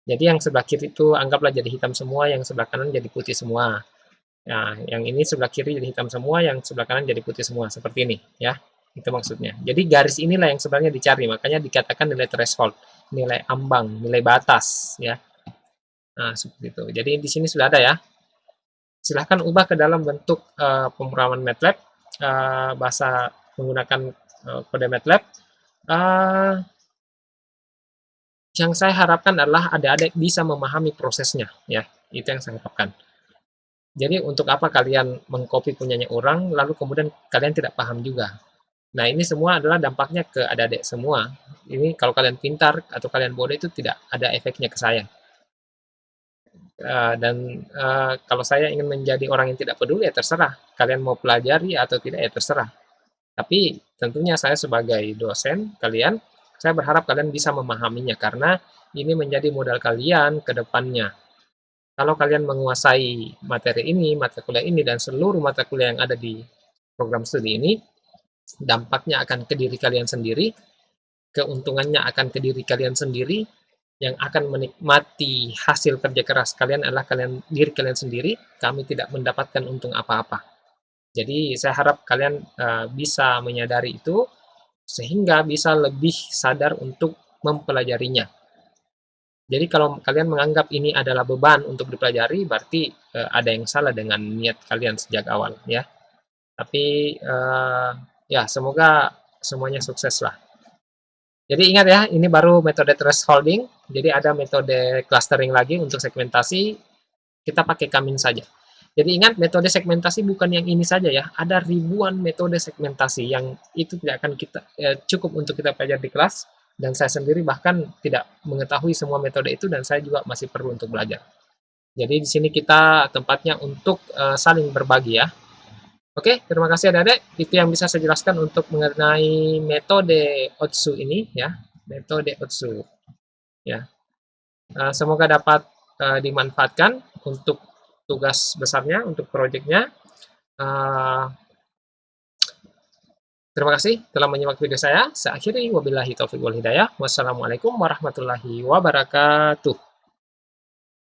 Jadi yang sebelah kiri itu anggaplah jadi hitam semua, yang sebelah kanan jadi putih semua. Nah, yang ini sebelah kiri jadi hitam semua, yang sebelah kanan jadi putih semua, seperti ini, ya. Itu maksudnya. Jadi garis inilah yang sebenarnya dicari, makanya dikatakan nilai threshold, nilai ambang, nilai batas, ya. Nah, seperti itu. Jadi di sini sudah ada ya. Silahkan ubah ke dalam bentuk pemrograman MATLAB, bahasa menggunakan kode MATLAB. Uh, yang saya harapkan adalah adik-adik bisa memahami prosesnya, ya. Itu yang saya harapkan. Jadi untuk apa kalian mengcopy punyanya orang, lalu kemudian kalian tidak paham juga. Nah, ini semua adalah dampaknya ke adik-adik semua. Ini kalau kalian pintar atau kalian bodoh itu tidak ada efeknya ke saya. Kalau saya ingin menjadi orang yang tidak peduli, ya terserah. Kalian mau pelajari atau tidak, ya terserah. Tapi tentunya saya sebagai dosen kalian, saya berharap kalian bisa memahaminya karena ini menjadi modal kalian ke depannya. Kalau kalian menguasai materi ini, mata kuliah ini, dan seluruh mata kuliah yang ada di program studi ini, dampaknya akan ke diri kalian sendiri, keuntungannya akan ke diri kalian sendiri, yang akan menikmati hasil kerja keras kalian adalah diri kalian sendiri, kami tidak mendapatkan untung apa-apa. Jadi saya harap kalian bisa menyadari itu, sehingga bisa lebih sadar untuk mempelajarinya. Jadi kalau kalian menganggap ini adalah beban untuk dipelajari, berarti ada yang salah dengan niat kalian sejak awal, ya. Tapi ya semoga semuanya sukses lah. Jadi ingat ya, ini baru metode thresholding. Jadi ada metode clustering lagi untuk segmentasi. Kita pakai Kamin saja. Jadi ingat, metode segmentasi bukan yang ini saja ya. Ada ribuan metode segmentasi yang itu tidak akan cukup untuk kita pelajari di kelas. Dan saya sendiri bahkan tidak mengetahui semua metode itu dan saya juga masih perlu untuk belajar. Jadi di sini kita tempatnya untuk saling berbagi ya. Oke, terima kasih adik-adik. Itu yang bisa saya jelaskan untuk mengenai metode Otsu ini ya. Metode Otsu ya. Semoga dapat dimanfaatkan untuk tugas besarnya, untuk proyeknya. Terima kasih telah menyimak video saya. Saya akhiri, wabillahi taufiq wal hidayah. Wassalamualaikum warahmatullahi wabarakatuh.